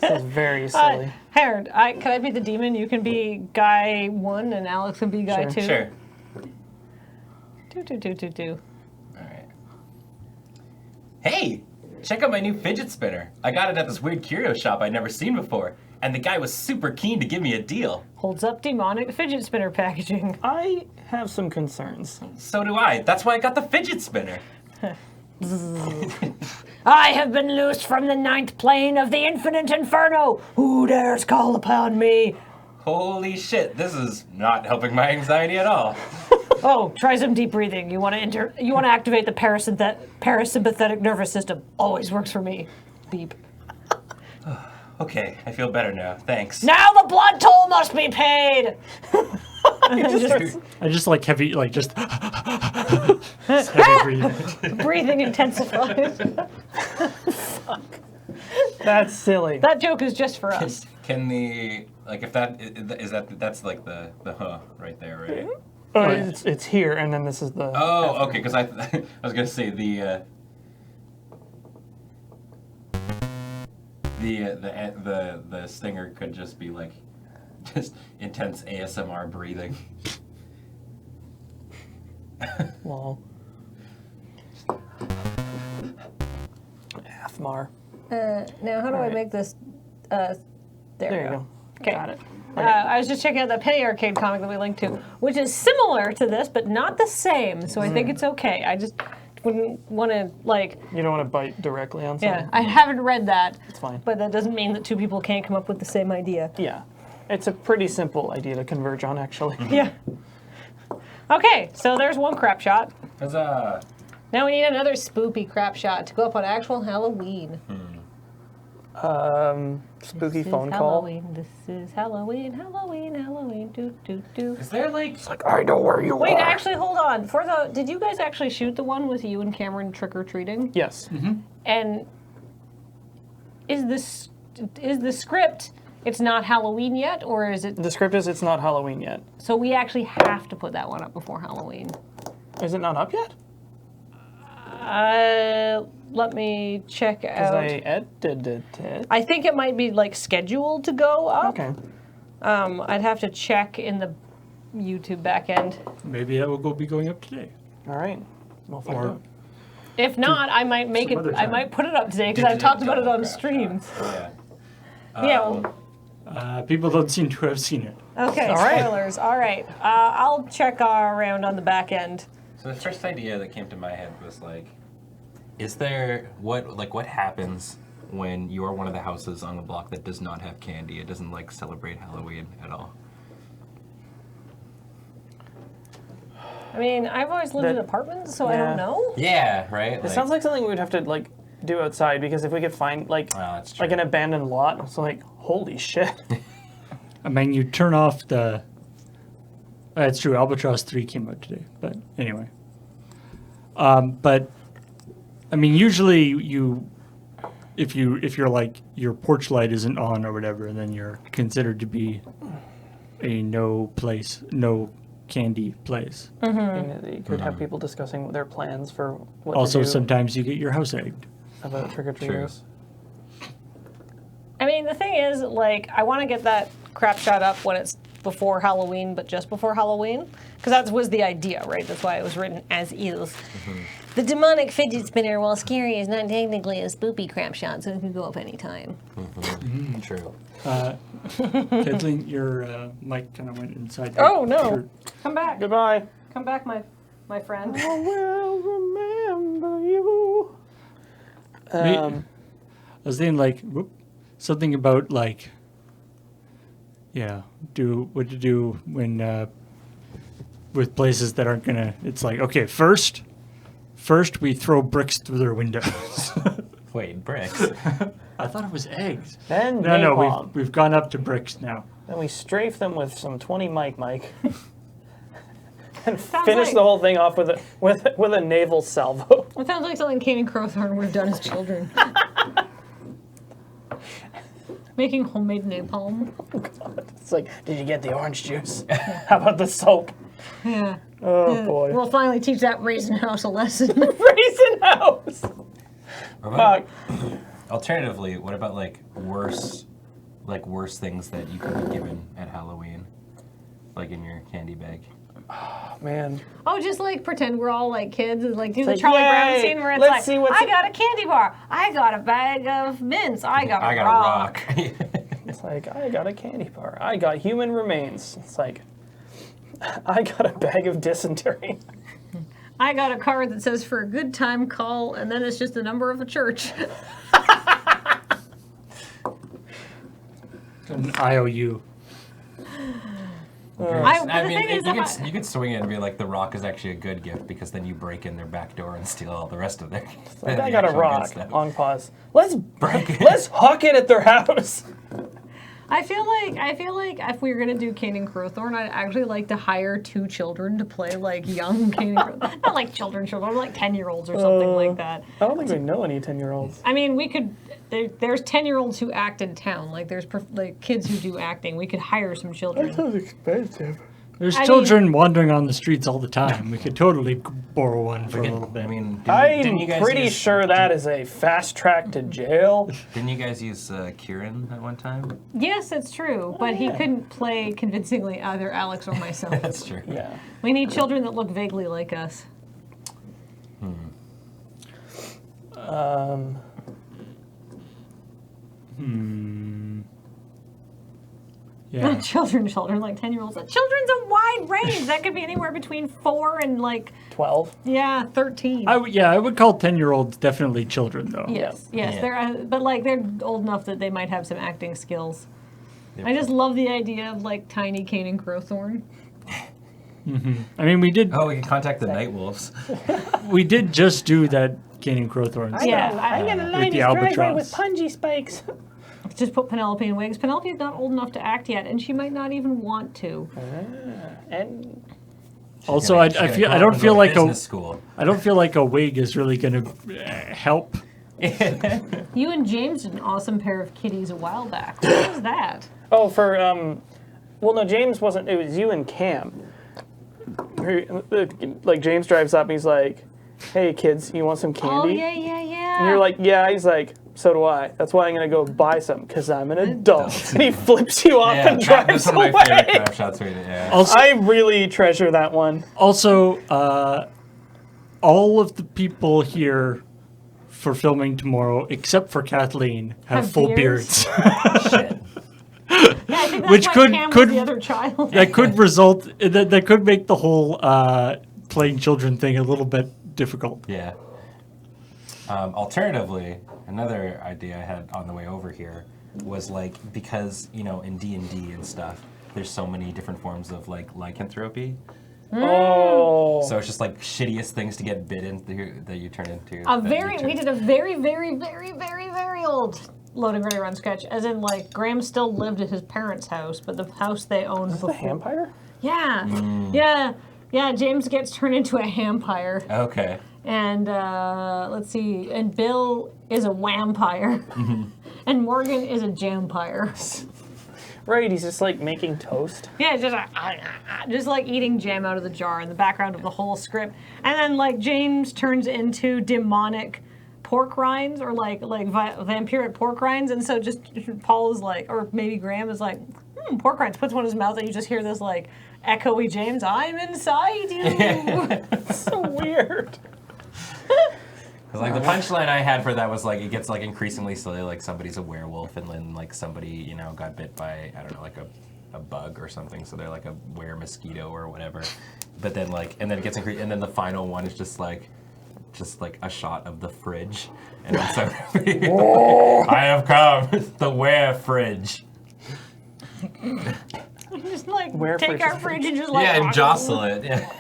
B: is very silly.
A: Harold, can I be the demon? You can be guy 1 and Alex can be guy
B: Sure.
A: 2.
D: Sure.
A: Do.
D: All right. Hey, check out my new fidget spinner. I got it at this weird curio shop I'd never seen before, and the guy was super keen to give me a deal.
A: Holds up demonic fidget spinner packaging.
B: I have some concerns.
D: So do I. That's why I got the fidget spinner.
A: I have been loosed from the 9th plane of the infinite inferno. Who dares call upon me?
D: Holy shit, this is not helping my anxiety at all.
A: Oh, try some deep breathing. You want to activate the parasympathetic nervous system. Always works for me. Beep.
D: Okay, I feel better now. Thanks.
A: Now the blood toll must be paid.
C: I just like heavy, like just heavy breathing.
A: Breathing intensifies.
B: That's silly.
A: That joke is just for us.
D: Can the like if that is that's like the right there, right?
B: Oh, it's here, and then this is the.
D: Oh, okay. Because I was gonna say the stinger could just be like just intense ASMR breathing.
B: Lol. Athmar.
A: Now, how do I make this? There
B: There you go.
A: Okay.
B: Got it.
A: I was just checking out that Penny Arcade comic that we linked to, which is similar to this, but not the same. So I think it's okay. I just wouldn't want to like.
B: You don't want to bite directly on something.
A: Yeah, I haven't read that.
B: It's fine.
A: But that doesn't mean that two people can't come up with the same idea.
B: Yeah. It's a pretty simple idea to converge on, actually.
A: Yeah. Okay, so there's one crap shot.
D: Huzzah!
A: Now we need another spoopy crap shot to go up on actual Halloween.
B: Spooky
A: This
B: phone
A: is
B: call.
A: Halloween. This is Halloween. Do.
D: Is there like
B: Like, I know where you
A: Wait,
B: are.
A: actually, hold on. Did you guys actually shoot the one with you and Cameron trick or treating?
B: Yes.
A: And is the script? It's not Halloween yet, or is it?
B: The script is it's not Halloween yet.
A: So we actually have to put that one up before Halloween.
B: Is it not up yet?
A: Let me check
B: Because
A: out.
B: I edited it.
A: I think it might be like scheduled to go up.
B: Okay.
A: I'd have to check in the YouTube backend.
C: Maybe that will be going up today.
B: All right. We'll find
C: Or
B: out.
A: If not, I might make it.
C: other
A: I
C: time.
A: might put it up today because I've talked about it on stream.
D: Yeah.
A: Yeah. Well,
C: People don't seem to have seen it.
A: okay.
B: All right.
A: Spoilers. All right. I'll check around on the back end.
D: So the first idea that came to my head was like, is there what happens when you are one of the houses on the block that does not have candy? It doesn't like celebrate Halloween at all.
A: I mean, I've always lived in
B: That-
A: apartments, so I
B: yeah.
A: don't know.
D: Yeah, right.
B: It sounds like something we'd have to like do outside because if we could find like
D: that's
B: like
D: true.
B: an abandoned lot, it's like holy shit.
C: I mean, you turn off the. That's true. Albatross 3 came out today, but anyway. But I mean, usually if you're like your porch light isn't on or whatever, then you're considered to be a no candy place.
B: You could have people discussing their plans for what
C: Also,
B: to do
C: sometimes you get your house egged.
B: about trick or treaters.
A: I mean, the thing is, like, I want to get that crap shot up when it's before Halloween, but just before Halloween, because that was the idea, right? That's why it was written as is. The demonic fidget spinner, while scary, is not technically a spoopy crap shot, so it can go up anytime.
D: True.
C: Kathleen, your mic kind of went inside.
A: Oh, no.
C: your-
A: Come back.
B: Goodbye.
A: Come back, my friend.
B: I will remember you.
C: I was thinking like something about like, what to do when with places that aren't gonna. It's like, okay, first we throw bricks through their windows.
D: Wait, bricks.
C: I thought it was eggs.
B: Then
C: No,
B: napalm.
C: we've gone up to bricks now.
B: Then we strafe them with some 20 Mike, and
A: Sounds
B: finish
A: like-
B: the whole thing off with a naval salvo.
A: It sounds like something Kane and Crowthorne would have done as children. Making homemade napalm.
B: It's like, did you get the orange juice? How about the soap?
A: Yeah.
B: Oh boy.
A: We'll finally teach that raisin house a lesson.
B: Raisin House. Fuck.
D: Alternatively, what about like worse things that you could be given at Halloween, like in your candy bag?
B: Man.
A: Oh, just like pretend we're all like kids and like do the
B: like,
A: Charlie Brown
B: yay,
A: scene where it's
B: let's
A: like,
B: see what's
A: I got a candy bar, I got a bag of mints, I got a rock.
B: It's like, I got a candy bar. I got human remains. It's like, I got a bag of dysentery.
A: I got a card that says for a good time call, and then it's just the number of a church.
C: An IOU.
A: But
D: I
A: the
D: mean,
A: thing is,
D: you could swing it and be like, the rock is actually a good gift because then you break in their back door and steal all the rest of their.
B: Like,
D: the
B: I got a
D: actual good
B: rock.
D: stuff.
B: Long pause. Let's
D: Break it.
B: let's hawk it at their house.
A: I feel like if we were gonna do Kane and Crowthorne, I'd actually like to hire 2 children to play like young Kane and Crowthorne. Not like children, like 10-year-olds or something like that.
B: I don't think we know any 10-year-olds.
A: I mean, we could. There's 10-year-olds who act in town. Like there's like kids who do acting. We could hire some children.
B: sounds expensive.
C: There's
A: I
C: children wandering on the streets all the time. We could totally borrow one for a little bit.
D: I mean, didn't
B: I'm
D: you guys
B: pretty
D: use,
B: sure that is a fast track to jail.
D: Didn't you guys use Kieran at one time?
A: Yes, it's true, but he couldn't play convincingly either Alex or myself.
D: That's true.
B: Yeah.
A: We need children that look vaguely like us.
C: Yeah.
A: Not children, like 10-year-olds. Children's a wide range. That could be anywhere between 4 and like
B: 12.
A: 13.
C: I would call 10-year-olds definitely children, though.
A: Yes,
D: Yeah.
A: they're but like they're old enough that they might have some acting skills. I just love the idea of like tiny Kane and Crowthorne.
C: I mean, we did
D: Oh, we can contact the Night Wolves.
C: just do that Kane and Crowthorne stuff.
A: Yeah,
B: I got a
C: With
B: line
C: the
B: his driveway
C: albatross.
B: with punji spikes.
A: just put Penelope in wigs. Penelope's not old enough to act yet, and she might not even want to.
B: And
C: Also, I don't feel like
D: business school.
C: I don't feel like a wig is really going to help.
A: You and James did an awesome pair of kitties a while back. What was that?
B: oh, for well, no, James wasn't. It was you and Cam. Like James drives up and he's like, "Hey kids, you want some candy?"
A: Oh yeah.
B: And you're like, "Yeah." He's like, "So do I. That's why I'm gonna go buy some because I'm an adult." And he flips you off and drives
D: that's one of my favorite
B: away.
D: crap shots we did. Yeah.
C: Also,
B: I really treasure that one.
C: also all of the people here for filming tomorrow, except for Kathleen, have full
A: beards?
D: Shit.
A: Yeah, I think that's
C: Which
A: why
C: could-
A: Cam
C: could-
A: was the other child.
C: That could result. That could make the whole playing children thing a little bit difficult.
D: Yeah. Alternatively, another idea I had on the way over here was like, because in D&D and stuff, there's so many different forms of like lycanthropy.
B: Oh.
D: So it's just like shittiest things to get bit into that you turn into.
A: We did a very, very, very, very, very old Loading Ready Run sketch, as in like Graham still lived at his parents' house, but the house they owned before.
B: The Hampire?
A: Yeah, yeah. James gets turned into a vampire,
D: Okay.
A: and let's see, and Bill is a vampire, and Morgan is a jampire.
B: Right, he's just like making toast.
A: Yeah, just like eating jam out of the jar in the background of the whole script. And then like James turns into demonic pork rinds or like vampiric pork rinds. And so just Paul is like, or maybe Graham is like, pork rinds, puts one in his mouth and you just hear this like echoey James, I'm inside you.
B: So weird.
D: Because like the punchline I had for that was like it gets like increasingly silly, like somebody's a werewolf and then like somebody got bit by I don't know like a bug or something, so they're like a were-mosquito or whatever. But then like and then it gets and then the final one is just like a shot of the fridge and then somebody I have come the were-fridge.
A: Just like
B: Where-fridge
A: take our
B: is
A: fridge and just like
D: Yeah, and jostle it. Yeah.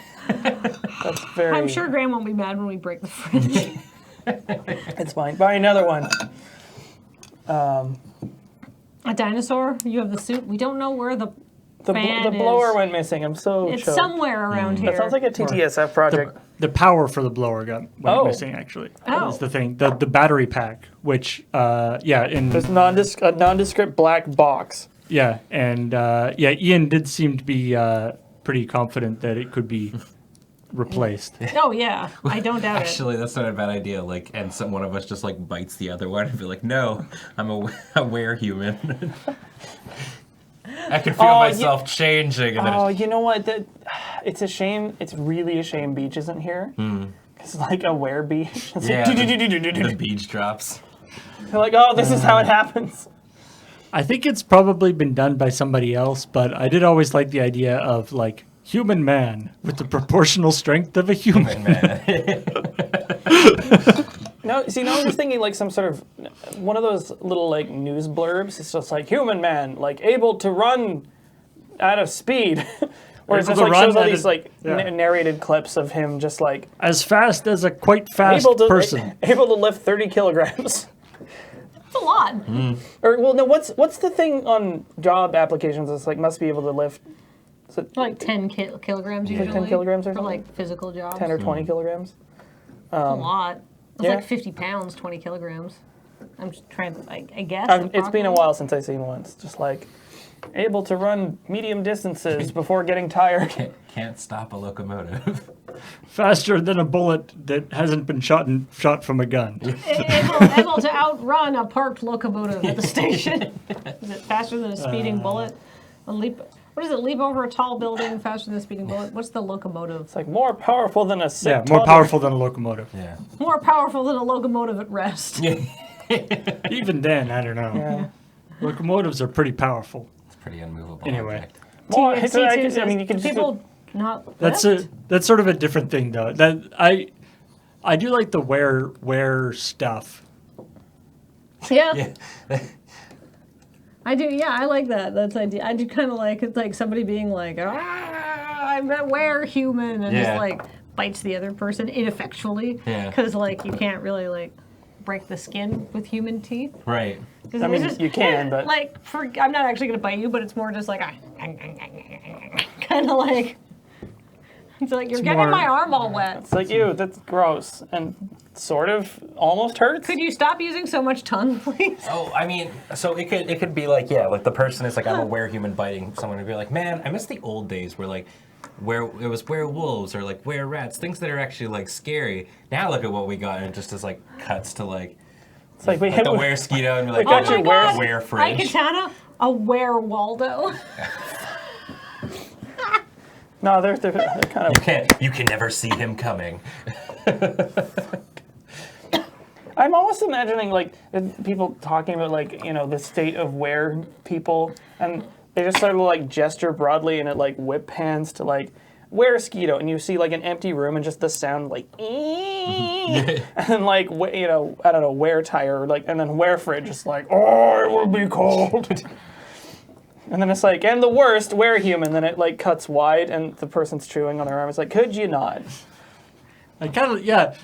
B: That's very.
A: I'm sure Graham won't be mad when we break the fridge.
B: It's fine. Buy another one.
A: A dinosaur? You have the suit? We don't know where the
B: The
A: fan
B: blower
A: is.
B: went missing. I'm so
A: It's
B: choked.
A: somewhere around here.
B: That sounds like a TTSF project.
C: The power for the blower went
B: Oh.
C: missing. Actually,
A: Oh.
C: is the thing. The battery pack, which in
B: There's a nondescript black box.
C: yeah, and Ian did seem to be pretty confident that it could be replaced.
A: Oh yeah, I don't doubt it.
D: Actually, that's not a bad idea. Like, and one of us just like bites the other one and be like, "No, I'm a were-human." I can feel myself changing. And then
B: Oh, you know what? It's a shame. It's really a shame Beach isn't here. It's like a were beach. It's
D: yeah,
B: like,
D: the beach drops.
B: They're like, oh, this is how it happens.
C: I think it's probably been done by somebody else, but I did always like the idea of like human man with the proportional strength of a human.
D: Man.
B: No, see, now I'm just thinking like some sort of one of those little like news blurbs. It's just like human man, like able to run at a speed. Or it's
C: Able
B: just
C: to
B: like
C: run
B: shows all
C: at
B: these
C: a-
B: like
C: yeah.
B: narrated clips of him just like
C: As fast as a quite fast person.
B: able to lift 30 kilograms.
A: It's a lot.
B: Or well, no, what's the thing on job applications? It's like must be able to lift
A: Like 10 kilograms usually.
B: 10 kilograms or
A: for
B: something?
A: like physical jobs.
B: 10 or 20 kilograms.
A: That's a lot. It's
B: yeah.
A: like 50 pounds, 20 kilograms. I'm just trying to, I guess.
B: It's been a
A: approximately.
B: while since I've seen one. It's just like able to run medium distances before getting tired.
D: Can't stop a locomotive.
C: Faster than a bullet that hasn't been shot from a gun.
A: Able to outrun a parked locomotive at the station. Is it faster than a speeding bullet? A leap. What is it? Leap over a tall building faster than a speeding bullet? What's the locomotive?
B: It's like more powerful than a sick
C: Yeah, more
B: toddler.
C: powerful than a locomotive.
D: Yeah.
A: More powerful than a locomotive at rest.
C: Even then, I don't know.
B: Yeah.
C: Locomotives are pretty powerful.
D: It's a pretty unmovable
C: Anyway.
D: object.
B: More,
A: TNC
B: it's like-
A: says,
B: I mean, you can just
A: people not
C: That's
A: lift?
C: that's sort of a different thing though. That I do like the wear stuff.
A: Yeah,
D: Yeah.
A: I do. Yeah, I like that. That's idea. I do kind of like it's like somebody being like, I'm a were-human, and
D: Yeah.
A: just like bites the other person ineffectually.
D: Yeah.
A: Because like you can't really like break the skin with human teeth.
D: Right.
A: 'Cause
B: I mean,
A: it's just-
B: you can, but-
A: like I'm not actually gonna bite you, but it's more just like kind of like it's like you're getting
C: more-
A: my arm all wet.
B: It's like, ew, that's gross. And sort of almost hurts.
A: Could you stop using so much tongue, please?
D: Oh, I mean, so it could be like, yeah, like the person is like, I'm a were-human biting someone and be like, man, I miss the old days where like, where it was werewolves or like were-rats, things that are actually like scary. Now look at what we got, and it just is like cuts to like,
B: It's like we
D: like
B: hit
D: the were-skeeto and be like,
B: We got
A: Oh
B: your
A: my God.
D: were-fridge.
A: Hi, Katana. A were-Waldo.
B: No, they're kind of.
D: You can never see him coming.
B: I'm almost imagining like people talking about like the state of where people, and they just sort of like gesture broadly and it like whip hands to like wear Skeeto, and you see like an empty room and just the sound like and then like I don't know, wear tire, like, and then wear fridge just like, oh, it will be cold. And then it's like, and the worst, wear human. Then it like cuts wide and the person's chewing on their arm. It's like, could you not?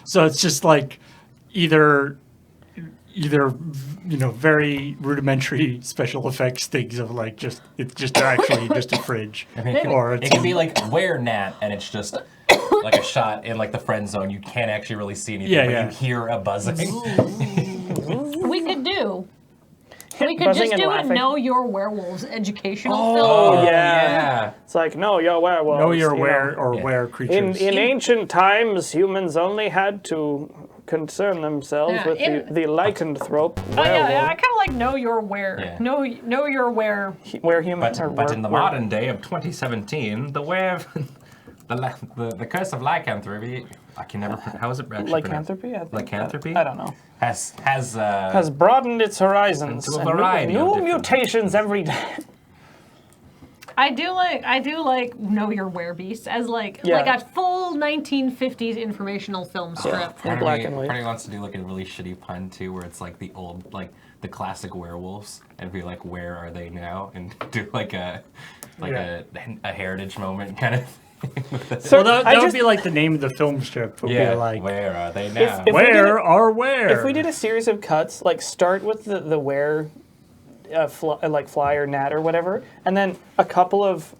C: So it's just like either very rudimentary special effects things of like it's just actually just a fridge, or
D: It can be like wear Nat, and it's just like a shot in like the friend zone. You can't actually really see anything, but you hear a buzzing.
A: We could
B: Buzzing
A: just
B: and
A: do a
B: laughing.
A: Know Your Werewolves educational
B: Oh,
A: film.
B: yeah. It's like, know your werewolves.
C: know your
B: you
C: where
B: know.
C: or where creatures.
B: In ancient times, humans only had to concern themselves
A: Yeah,
B: with the lycanthrope
A: Oh, yeah,
B: werewolf.
A: I kind of like Know Your Where.
D: Yeah.
A: Know Your Where.
B: Where humans are.
D: But in the modern day of 2017, the the curse of lycanthropy. I can never. How is it actually
B: Lycanthropy? I think.
D: Lycanthropy?
B: I don't know.
D: Has
B: Broadened its horizons.
D: Into a
B: and
D: variety of
B: new
D: different-
B: mutations every day.
A: I do like Know Your Werbeast as like
B: Yeah.
A: a full 1950s informational film strip.
B: In black and white.
D: Part of me wants to do like a really shitty pun too, where it's like the old, like the classic werewolves, and be like, where are they now? And do like a heritage moment kind of.
C: So that would be like the name of the film strip. Would be like,
D: where are they now?
B: If we did
C: where
B: it-
C: are where?
B: If we did a series of cuts, like start with the where, fly or gnat or whatever, and then a couple of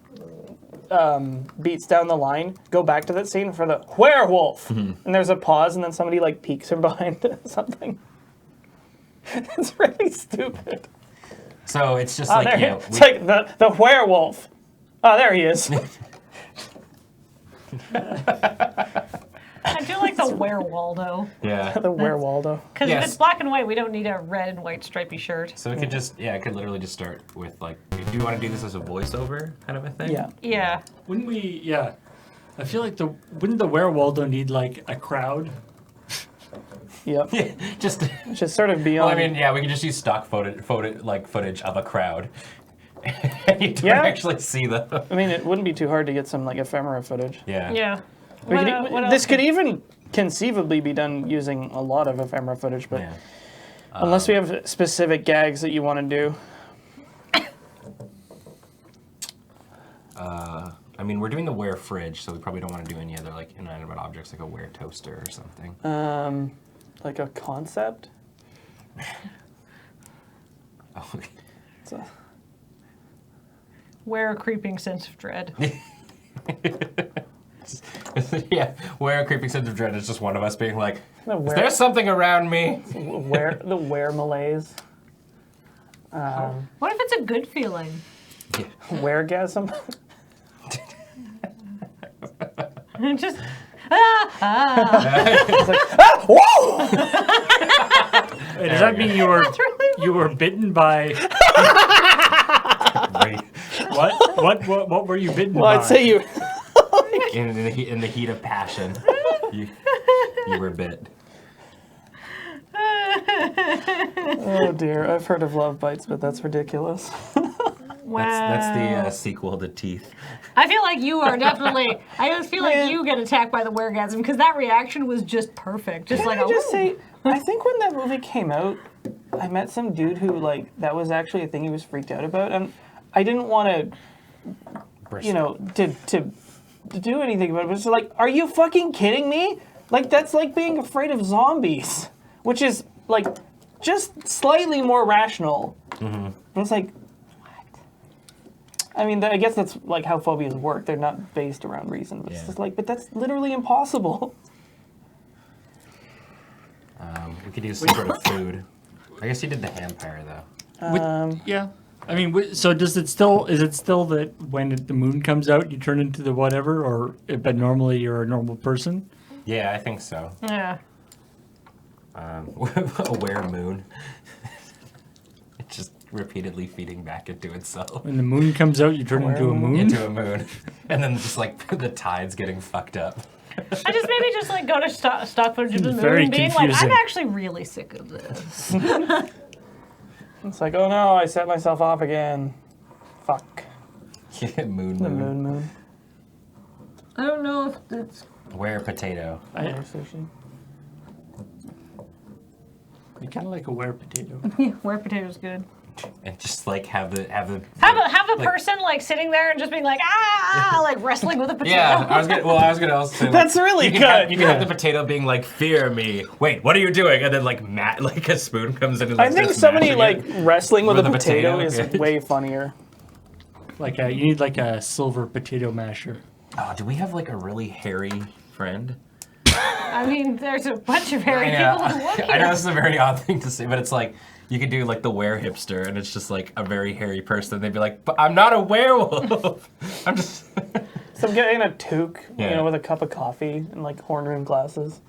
B: beats down the line, go back to that scene for the werewolf, and there's a pause, and then somebody like peeks from behind something. It's really stupid.
D: So it's just
B: Oh,
D: like
B: there,
D: you know,
B: it's like the werewolf. Oh, there he is.
A: I do like the Werewaldo.
D: yeah.
B: The werewoldo.
A: Because
D: Yes.
A: if it's black and white, we don't need a red and white stripy shirt.
D: So it could just I could literally just start with like, do you want to do this as a voiceover kind of a thing?
B: Yeah.
A: Yeah.
C: Wouldn't we? Yeah. I feel like wouldn't the werewoldo need like a crowd?
B: Yep.
D: Just.
B: Just sort of
D: Well,
B: beyond.
D: I mean, yeah, we could just use stock footage of a crowd. You don't
B: Yeah.
D: actually see them.
B: I mean, it wouldn't be too hard to get some like ephemera footage.
D: Yeah.
A: Yeah.
B: We
A: What,
B: could,
A: what
B: this
A: else?
B: could even conceivably be done using a lot of ephemera footage, but
D: Yeah.
B: unless we have specific gags that you want to do.
D: I mean, we're doing the wear fridge, so we probably don't want to do any other like inanimate objects like a wear toaster or something.
B: Like a concept.
D: Oh,
B: It's a-
A: Wear a creeping sense of dread.
D: yeah, wear a creeping sense of dread is just one of us being like,
B: The
D: is
B: wear-
D: there something around me?
B: the wear malaise.
A: What if it's a good feeling?
B: Weargasm.
A: Just
B: Whoa!
C: Hey, does that mean you were bitten by
D: Right.
C: what were you bitten
B: Well,
C: by?
B: I'd say you.
D: In the heat of passion, you were bit.
B: Oh dear, I've heard of love bites, but that's ridiculous.
A: wow.
D: That's the sequel to Teeth.
A: I feel like you are definitely. I just feel like you get attacked by the weregasm because that reaction was just perfect. Just
B: Can
A: like
B: I
A: a.
B: just say, I think when that movie came out, I met some dude who like that was actually a thing he was freaked out about, and I didn't want to do anything about it. But it's like, are you fucking kidding me? Like that's like being afraid of zombies, which is like just slightly more rational. Mm-hmm. But it's like, what? I mean, I guess that's like how phobias work. They're not based around reason. But it's just like, but that's literally impossible.
D: We could use some sort of food. I guess you did the vampire though.
C: Yeah. I mean, so is it still that when the moon comes out, you turn into the whatever, or but normally you're a normal person?
D: Yeah, I think so.
A: Yeah.
D: A wear moon. It just repeatedly feeding back into itself.
C: When the moon comes out, you turn into a moon.
D: Into a moon. And then just like the tide's getting fucked up.
A: I just maybe just like go to stock footage of the moon
C: Very
A: and being like,
C: confusing.
A: I'm actually really sick of this.
B: It's like, oh no, I set myself off again. Fuck.
D: moon.
B: The moon.
A: I don't know if it's.
D: Where potato?
B: Air sushi.
C: I kind of like a were potato.
A: Yeah, where potato's good.
D: And just like have the
A: Have a
D: like-
A: person like sitting there and just being like like wrestling with a potato.
D: Yeah, I was gonna also say like,
B: That's really
D: you can
B: good.
D: you can have the potato being like, fear me. Wait, what are you doing? And then like like a spoon comes in and like
B: I think
D: starts
B: somebody
D: smashing
B: like wrestling with a
D: With a
B: potato
D: potato?
B: is way funnier.
C: Like you need like a silver potato masher.
D: Oh, do we have like a really hairy friend?
A: I mean, there's a bunch of hairy
D: Yeah,
A: people who work here.
D: I know this is a very odd thing to say, but it's like you could do like the were hipster, and it's just like a very hairy person. They'd be like, "But I'm not a werewolf. I'm just."
B: So I'm getting a toque,
D: Yeah.
B: with a cup of coffee and like horn rim glasses.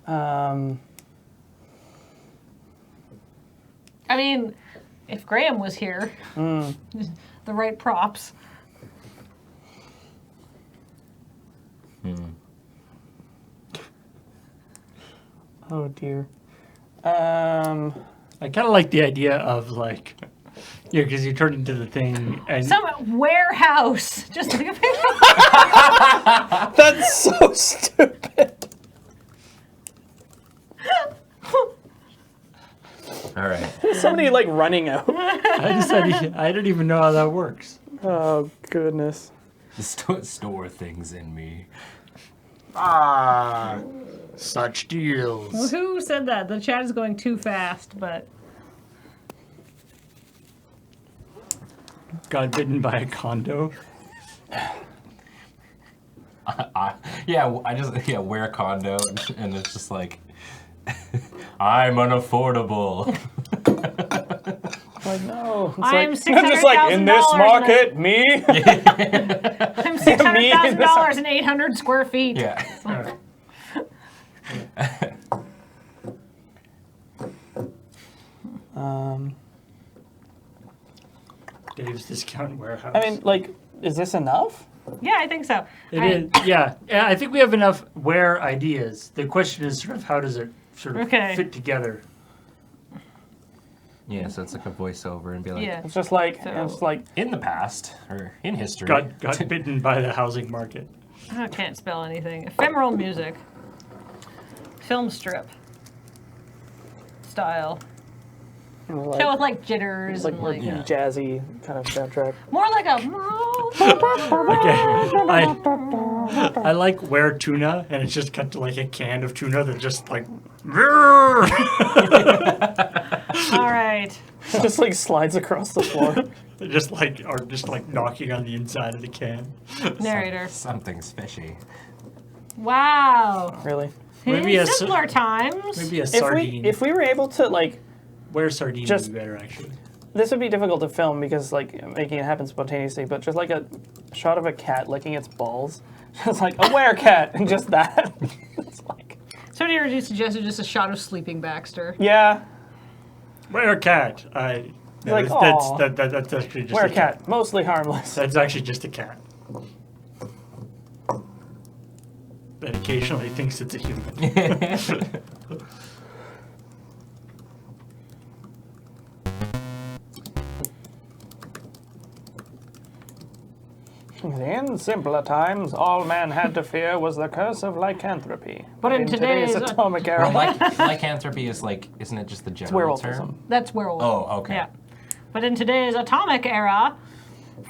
A: I mean, if Graham was here, the right props.
B: Oh dear.
C: I kind of like the idea of like, because you turn into the thing and
A: Some warehouse. Just think of it.
B: That's so stupid.
D: All right.
B: Somebody like running out.
C: I don't even know how that works.
B: Oh goodness.
D: Store things in me.
C: Such deals.
A: Who said that? The chat is going too fast, but
C: Got bitten by a condo.
D: Wear a condo, and it's just like, I'm unaffordable.
B: Like no. It's
A: I'm
B: like, I'm just like in this
A: $600,000
B: market, me.
A: I'm $600,000 and 800 square feet.
D: Yeah.
C: Dave's Discount Warehouse.
B: I mean, like, is this enough?
A: Yeah, I think so.
C: It is, yeah. I think we have enough where ideas. The question is sort of how does it sort of
A: Okay.
C: fit together?
D: Yeah, so it's like a voiceover and be like,
A: Yeah.
B: It's just like,
D: in the past, or in history.
C: Got bitten by the housing market.
A: I can't spell anything. Ephemeral music. Film strip. Style.
B: like,
A: Show with like jitters
B: like
A: and like
D: Yeah.
B: jazzy kind of soundtrack.
A: more like a.
C: Okay. I like where tuna, and it's just cut to like a can of tuna that just like.
A: All right.
B: Just like slides across the floor.
C: just like knocking on the inside of the can.
A: Narrator.
D: Something's fishy.
A: Wow.
B: Really.
C: Maybe
A: In
C: a
A: simpler times.
C: Maybe a
B: If
C: sardine.
B: we were able to like,
C: Where sardine
B: just-
C: would be better actually.
B: this would be difficult to film because like making it happen spontaneously, but just like a shot of a cat licking its balls, just like a werecat and just that. It's like,
A: Somebody already suggested just a shot of sleeping Baxter.
B: yeah,
C: Where cat? No,
B: like,
C: that's
B: aw.
C: that's actually just a
B: werecat, mostly harmless.
C: That's actually just a cat. That occasionally thinks it's a human.
B: In simpler times, all man had to fear was the curse of lycanthropy.
A: But in today's
B: atomic era,
D: Lycanthropy is like, isn't it just the general term?
B: werewolfism.
A: That's werewolf.
D: Oh, okay.
A: Yeah. But in today's atomic era,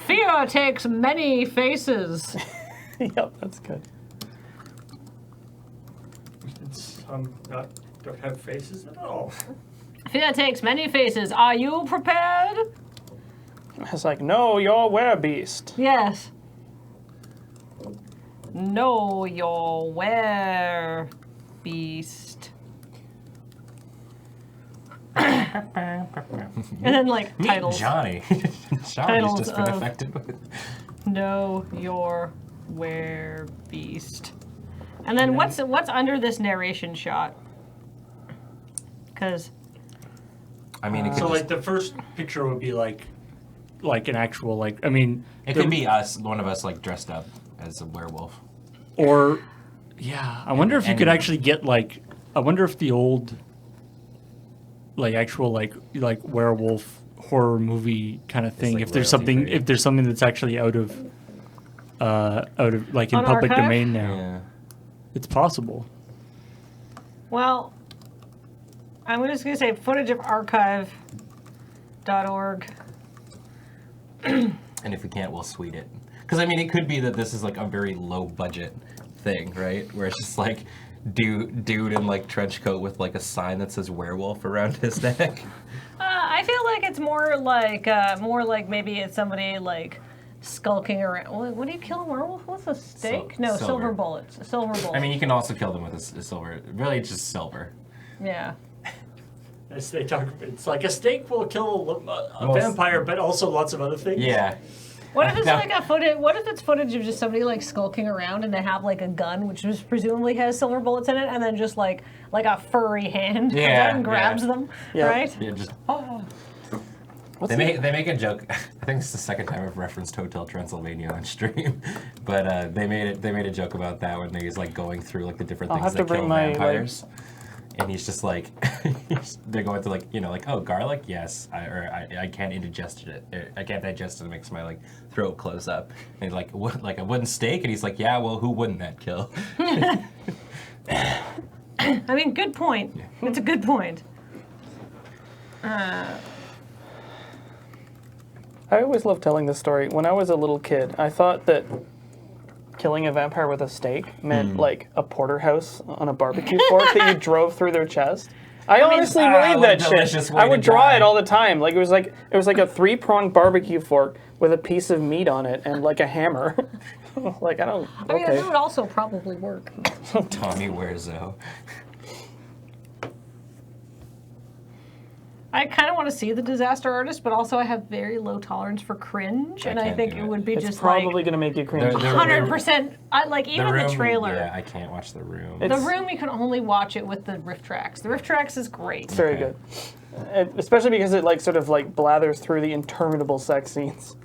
A: fear takes many faces.
B: Yep, that's good.
C: Some don't have faces at all.
A: Fear takes many faces. Are you prepared?
B: It's like, no, you're werebeast.
A: Yes. Know your were beast. And then like
D: Meet
A: titles.
D: Johnny. Johnny's
A: Titles
D: just been
A: of-
D: affected with.
A: Know your were beast. And then what's under this narration shot? Because
D: I mean, it could
C: So
D: just,
C: like the first picture would be like an actual like I mean
D: it could be us, one of us like dressed up as a werewolf.
C: or yeah. I wonder if you could
D: and-
C: actually get like I wonder if the old like actual like werewolf horror movie kind of thing
D: like
C: if there's
D: royalty
C: something
D: free.
C: if there's something that's actually out of like in
A: On
C: public
A: archive?
C: domain now.
D: Yeah.
C: It's possible.
A: Well, I'm just going to say footage of archive.org.
D: And if we can't, we'll sweet it. Because I mean, it could be that this is like a very low budget thing, right? Where it's just like dude in like trench coat with like a sign that says werewolf around his neck.
A: I feel like it's more like maybe it's somebody like skulking around. What do you kill a werewolf with? A stake? No,
D: silver.
A: silver bullets. Silver bullets.
D: I mean, you can also kill them with a silver. Really, it's just silver.
A: yeah.
C: As they talk, it's like a snake will kill a
D: Most-
C: vampire, but also lots of other things.
D: Yeah.
A: What if it's
D: Now-
A: like a footage? What if it's footage of just somebody like skulking around and they have like a gun, which just presumably has silver bullets in it, and then just like a furry hand comes
D: Yeah,
A: out and grabs
D: yeah.
A: them,
B: Yeah.
A: right?
D: Yeah, just
A: Oh.
D: they make a joke. I think it's the second time I've referenced Hotel Transylvania on stream, but they made a joke about that when he's like going through like the different
B: I'll
D: things
B: have to
D: that
B: bring
D: kill
B: my,
D: vampires, and he's just like they're going to like like, oh, garlic, yes, I can't indigest it, I can't digest it. It makes my like throat close up, and he's like what, like a wooden steak, and he's like, yeah, well, who wouldn't that kill?
A: I mean, good point. It's a good point.
B: I always love telling this story. When I was a little kid, I thought that killing a vampire with a stake meant like a porterhouse on a barbecue fork that you drove through their chest. I honestly believed
D: what a
B: that shit.
D: delicious way
B: I would
D: to
B: draw
D: die.
B: it all the time. Like it was like a 3-pronged barbecue fork with a piece of meat on it and like a hammer. Like I don't.
A: I mean,
B: Okay.
A: that would also probably work.
D: Tommy Wiseau.
A: I kind of want to see the disaster artist, but also I have very low tolerance for cringe, and I
D: can't
A: think
D: do
A: it
D: it.
A: would be
B: It's
A: just
B: probably
A: like
B: gonna make you cringe.
A: 100%. I like even the trailer.
D: Yeah, I can't watch The Room.
A: The Room, you can only watch it with the riff tracks. The riff tracks is great.
B: It's very good, especially because it like sort of like blathers through the interminable sex scenes.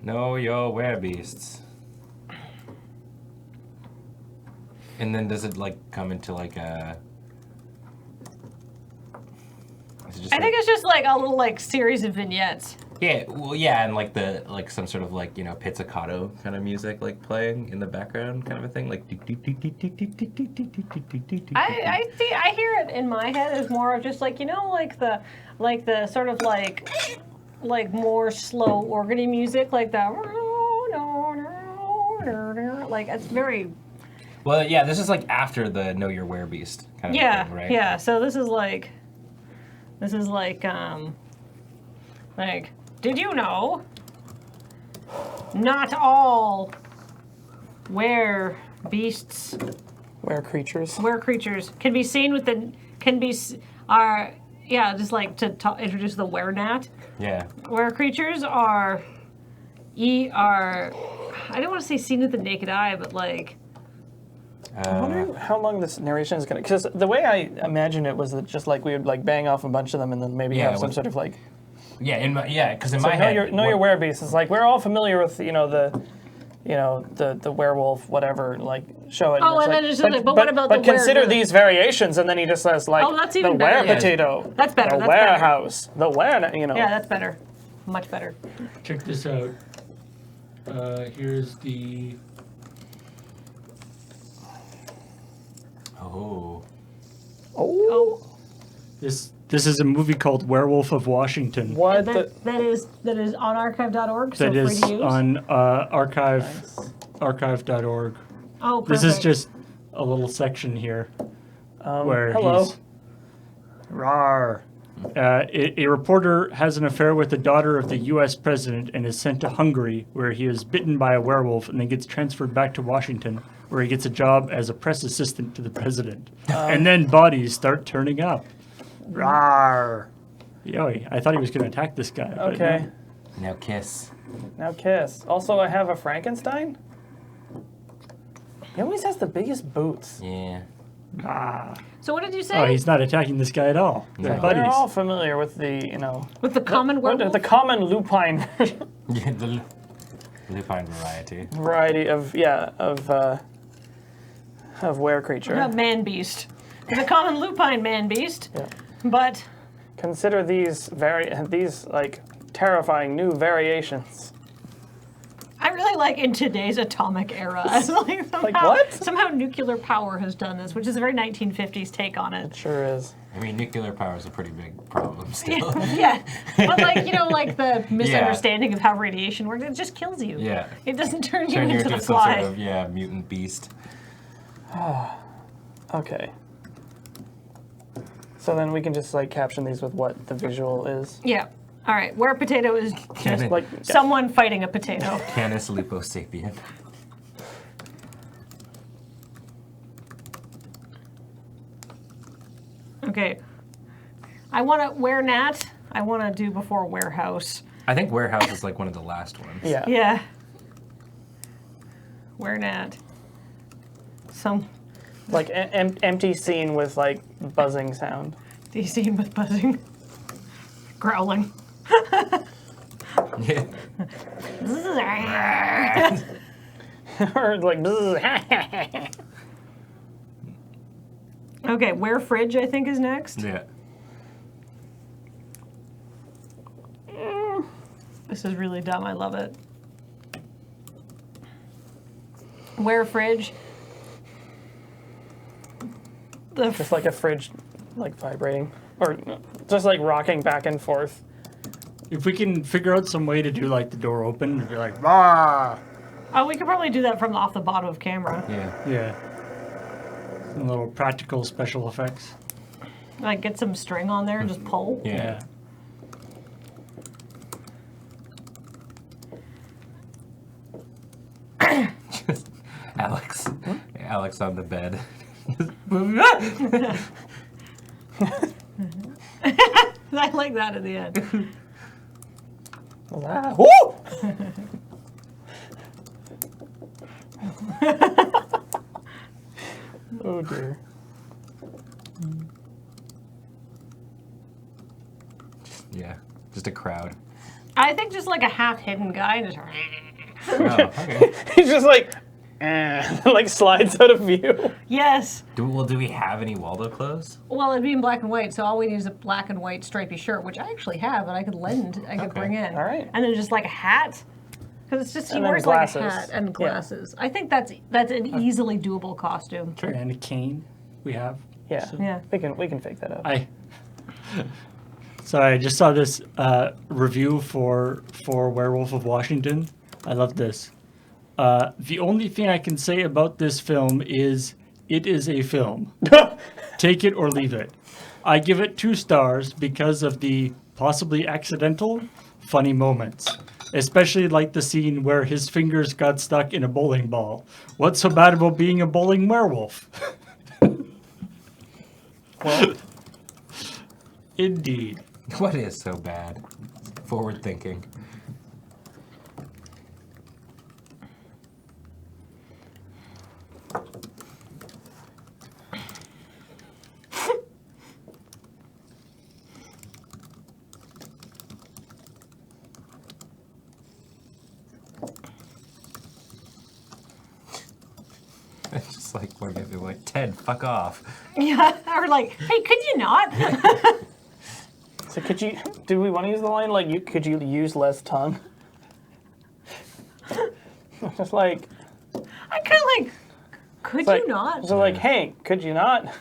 D: Know your werebeasts. And then does it like come into like a? Is it just
A: I think it's just like a little like series of vignettes.
D: yeah, well, yeah, and like the like some sort of like pizzicato kind of music like playing in the background kind of a thing like.
A: I see. I hear it in my head as more of just like like the sort of like more slow organy music like that. Like it's very
D: Well, yeah, this is like after the Know Your Werebeast kind of
A: yeah
D: thing, right?
A: yeah. So this is like did you know? Not all beasts.
B: Were creatures.
A: Where creatures can be seen with the are just like to introduce the werenat.
D: Yeah.
A: Where creatures are I don't want to say seen with the naked eye, but like
B: I'm wondering how long this narration is gonna. Because the way I imagine it was that just like we would like bang off a bunch of them and then maybe
D: Yeah,
B: have some
D: with-
B: sort of like.
D: Yeah, because in
B: So
D: my head,
B: know your werebeast is like we're all familiar with the werewolf whatever like show it.
A: Oh,
B: it's
A: and
B: like,
A: then it's just like, but what about
B: but
A: the
B: consider
A: were-
B: these variations, and then he just says like
A: Oh, that's even
B: the
A: better.
B: were
A: Yeah.
B: potato.
A: That's better,
B: The
A: that's better.
B: warehouse. The were
A: yeah, that's better, much better.
C: Check this out. Here's the.
D: oh,
B: Oh,
C: This is a movie called Werewolf of Washington.
B: what the?
A: That is on archive.org, so
C: That
A: free
C: is
A: to use.
C: on archive.org.
A: Oh, perfect.
C: This is just a little section here where
B: hello.
C: he's. Rawr. A reporter has an affair with the daughter of the U.S. president and is sent to Hungary, where he is bitten by a werewolf and then gets transferred back to Washington, where he gets a job as a press assistant to the president. And then bodies start turning up. Rawr. Yoy, I thought he was going to attack this guy. but
B: Okay,
D: now kiss.
B: now kiss. Also, I have a Frankenstein. He always has the biggest boots.
D: Yeah.
A: So what did you say?
C: Oh, he's not attacking this guy at all. They're
D: No.
C: buddies.
B: We're all familiar with the,
A: With the common werewolf?
B: the common lupine
D: Yeah, the lupine variety.
B: variety of were creature.
A: Man beast. The common lupine man beast.
B: Yeah.
A: But
B: Consider these like terrifying new variations.
A: I really like in today's atomic era. Somehow,
B: what?
A: Somehow nuclear power has done this, which is a very 1950s take on it.
B: Sure is.
D: I mean, nuclear power is a pretty big problem still.
A: Yeah. But like the misunderstanding of how radiation works, it just kills you.
D: Yeah.
A: It doesn't turn you
D: Turn you
A: into the
D: into some
A: fly.
D: sort of mutant beast.
B: Okay. So then we can just like caption these with what the visual is.
A: Yeah. All right. Where a potato is just
B: Like
A: someone fighting a potato.
D: Canis luposapien.
A: Okay. I want to where Nat. I want to do before warehouse.
D: I think warehouse is like one of the last ones.
B: Yeah.
A: Yeah. Where Nat. Some
B: Like empty scene with like buzzing sound.
A: DC with buzzing, growling.
D: Yeah.
B: Or like bzzz.
A: Okay, where fridge I think is next.
D: Yeah.
A: This is really dumb. I love it. Where fridge.
B: Just like a fridge like vibrating. Or just like rocking back and forth.
C: If we can figure out some way to do like the door open, and be like, ah,
A: Oh, we could probably do that from off the bottom of camera.
D: Yeah.
C: yeah, some little practical special effects.
A: Like get some string on there and just pull.
D: Yeah. Just Alex. Alex on the bed.
A: I like that at the end.
B: Ah, woo! Oh dear.
D: Yeah. Just a crowd.
A: I think just like a half-hidden guy just.
D: Oh, okay.
B: He's just like, like slides out of view.
A: Yes.
D: Do we have any Waldo clothes?
A: Well, it'd be in black and white, so all we need is a black and white stripy shirt, which I actually have, and I could lend, I could
D: Okay.
A: bring in.
B: All right.
A: And then just like a hat, because it's just he
B: And then
A: wears like a
B: glasses.
A: hat and
B: Yeah.
A: glasses. I think that's an easily doable costume.
C: And a cane we have.
B: Yeah.
A: Yeah.
B: We can fake that up.
C: Sorry, I just saw this review for Werewolf of Washington. I love this. The only thing I can say about this film is it is a film. Take it or leave it. I give it 2 stars because of the possibly accidental, funny moments. Especially like the scene where his fingers got stuck in a bowling ball. What's so bad about being a bowling werewolf?
B: Well,
C: Indeed.
D: What is so bad? Forward thinking. It's just like when they're like, Ted, fuck off.
A: Yeah. Or like, hey, could you not?
B: so do we want to use the line like could you use less tongue? Just like
A: I kind of like, could
B: like,
A: you not?
B: So like, hey, could you not?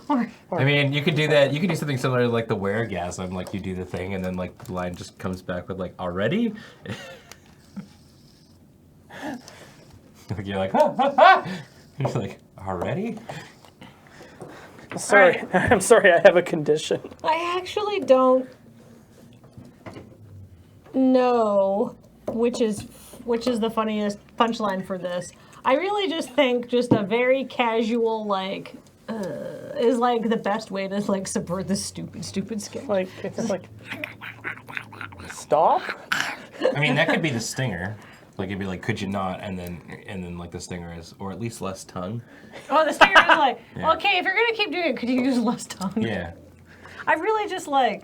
A: Or,
D: I mean, you could do that. You could do something similar to like the weregasm. Like you do the thing, and then like the line just comes back with like already. Like you're like, ha, ha, ha. You're just like already.
B: Sorry, I'm sorry. I have a condition.
A: I actually don't know which is the funniest punchline for this. I really just think just a very casual like is like the best way to like subvert this stupid skit.
B: Like it's just like stop.
D: I mean, that could be the stinger. Like it'd be like, could you not? And then like the stinger is, or at least less tongue.
A: Oh, the stinger is like,
D: Yeah.
A: okay, if you're gonna keep doing it, could you use less tongue?
D: Yeah.
A: I really just like,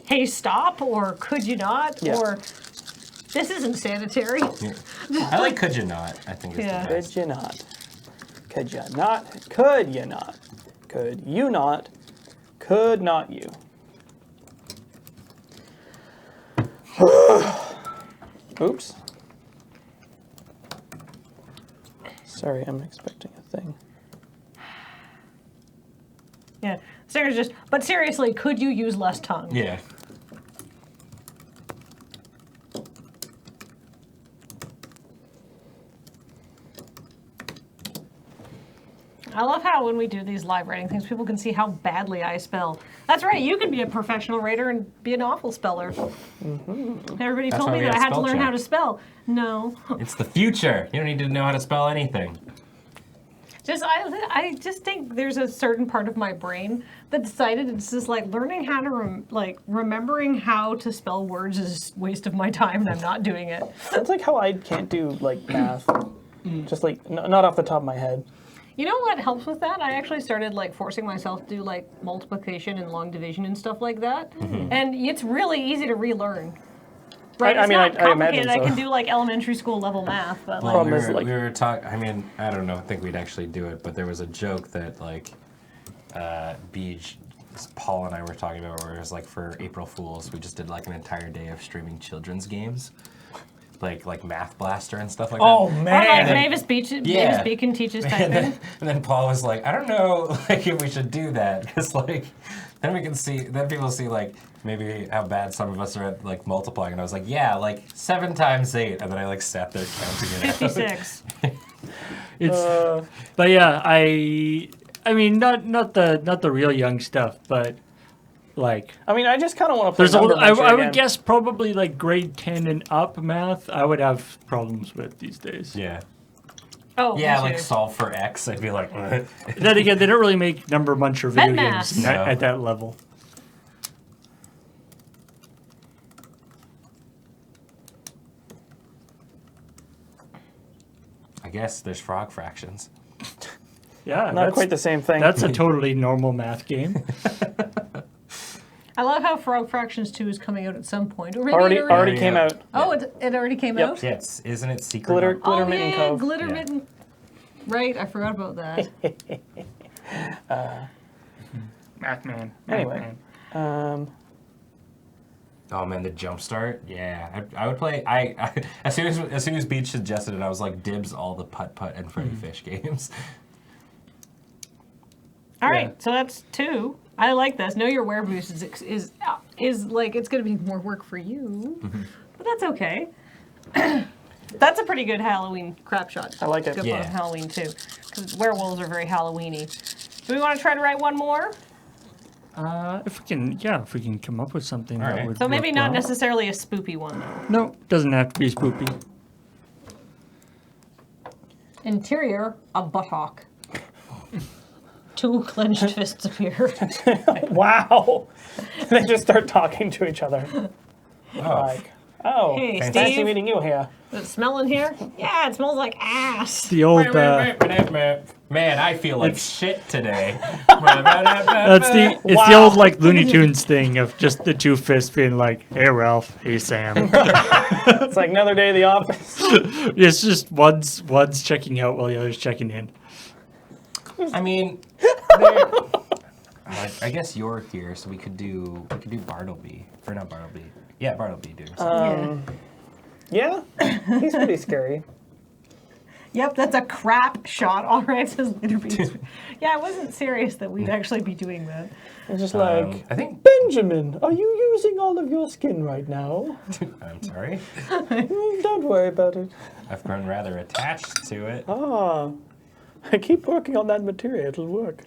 A: hey, stop, or could you not,
B: Yeah.
A: or this isn't sanitary.
D: I like could you not. I think it's
A: Yeah.
D: the best.
B: Could you not? Could you not? Could you not? Could you not? Could not you? Oops. Sorry, I'm expecting a thing.
A: Yeah, stinger's just. But seriously, could you use less tongue?
D: Yeah.
A: I love how when we do these live writing things, people can see how badly I spell. That's right, you can be a professional writer and be an awful speller. Everybody
D: That's
A: told
D: why
A: me
D: we
A: that I
D: have
A: had to
D: spell
A: learn
D: check.
A: how to spell. No.
D: It's the future. You don't need to know how to spell anything.
A: I just think there's a certain part of my brain that decided it's just like learning how to remembering how to spell words is a waste of my time and I'm not doing it.
B: That's like how I can't do like math. Just like not off the top of my head.
A: You know what helps with that? I actually started like forcing myself to do like multiplication and long division and stuff like that. And it's really easy to relearn. Right?
B: I
A: It's
B: mean,
A: not
B: I imagine
A: complicated. I
B: so.
A: can do like elementary school level math, but like
D: Well,
B: Problem is, like-
D: we were talking. I mean, I don't know. I think we'd actually do it, but there was a joke that like, Paul and I were talking about, where it was like for April Fools, we just did like an entire day of streaming children's games, like Math Blaster and stuff like
B: Oh
D: that.
A: or
B: man!
A: like Mavis Beacon teaches typing.
D: And then Paul was like, I don't know, like if we should do that, because like, then we can see, then people see like maybe how bad some of us are at like multiplying. And I was like, yeah, like 7 times 8, and then I like sat there counting it out.
A: 56.
C: It's, but yeah, I mean, not the real young stuff, but like
B: I mean, I just kind of want to play
C: there's a
B: number
C: little, I
B: cruncher
C: would
B: again.
C: guess probably like grade 10 and up math. I would have problems with these days.
D: Yeah.
A: Oh,
D: Yeah,
A: me
D: like
A: too.
D: solve for X. I'd be like,
C: Then again, they don't really make number muncher video
A: Math.
C: games
D: No.
C: at that level.
D: I guess there's frog fractions.
C: Yeah,
B: Not quite the same thing.
C: That's a totally normal math game.
A: I love how Frog Fractions 2 is coming out at some point. Or maybe
B: already
A: it
B: already
D: Yeah.
B: came out.
A: Oh, it already came
B: Yep.
A: out?
D: Yes, isn't it secret?
B: Glitter
A: Oh,
B: Mitten
A: yeah,
B: Cove.
A: Glitter
D: Yeah.
A: Mitten. Right, I forgot about that.
C: Math man.
B: Anyway.
D: Oh man, the jump start. Yeah, I would play. As soon as Beach suggested it, I was like, dibs all the putt and Freddy Fish games.
A: All right, so that's 2. I like this. Know Your Where Boost is like, it's going to be more work for you, but that's okay. That's a pretty good Halloween crap shot.
B: I like it.
A: Good
D: Yeah.
A: one, Halloween too, because werewolves are very Halloween-y. Do we want to try to write one more?
C: If we can come up with something
D: All
C: that
D: right.
C: would
A: So maybe
C: work
A: not
C: well.
A: necessarily a spoopy one though.
C: No, doesn't have to be spoopy.
A: Interior, a buttock. 2 clenched fists appear.
B: Wow! They just start talking to each other.
D: Oh,
B: Like, oh,
A: Hey,
B: fancy
A: Steve.
B: meeting you here.
A: Does it smell in here? Yeah, it smells like ass.
C: The old
D: man, I feel like shit today.
C: that's
B: Wow.
C: the old like Looney Tunes thing of just the 2 fists being like, hey Ralph, hey Sam.
B: It's like another day at the office.
C: It's just one's checking out while the other's checking in.
D: I mean, I guess you're here, so we could do Bartleby, or not Bartleby. Yeah, Bartleby, dude.
B: Yeah, he's pretty scary.
A: Yep, that's a crap shot. All right, says Later Beast. Yeah, I wasn't serious that we'd actually be doing that.
B: It's just like,
D: I think.
B: Benjamin, are you using all of your skin right now?
D: I'm sorry.
B: Don't worry about it.
D: I've grown rather attached to it.
B: Ah, I keep working on that material. It'll work.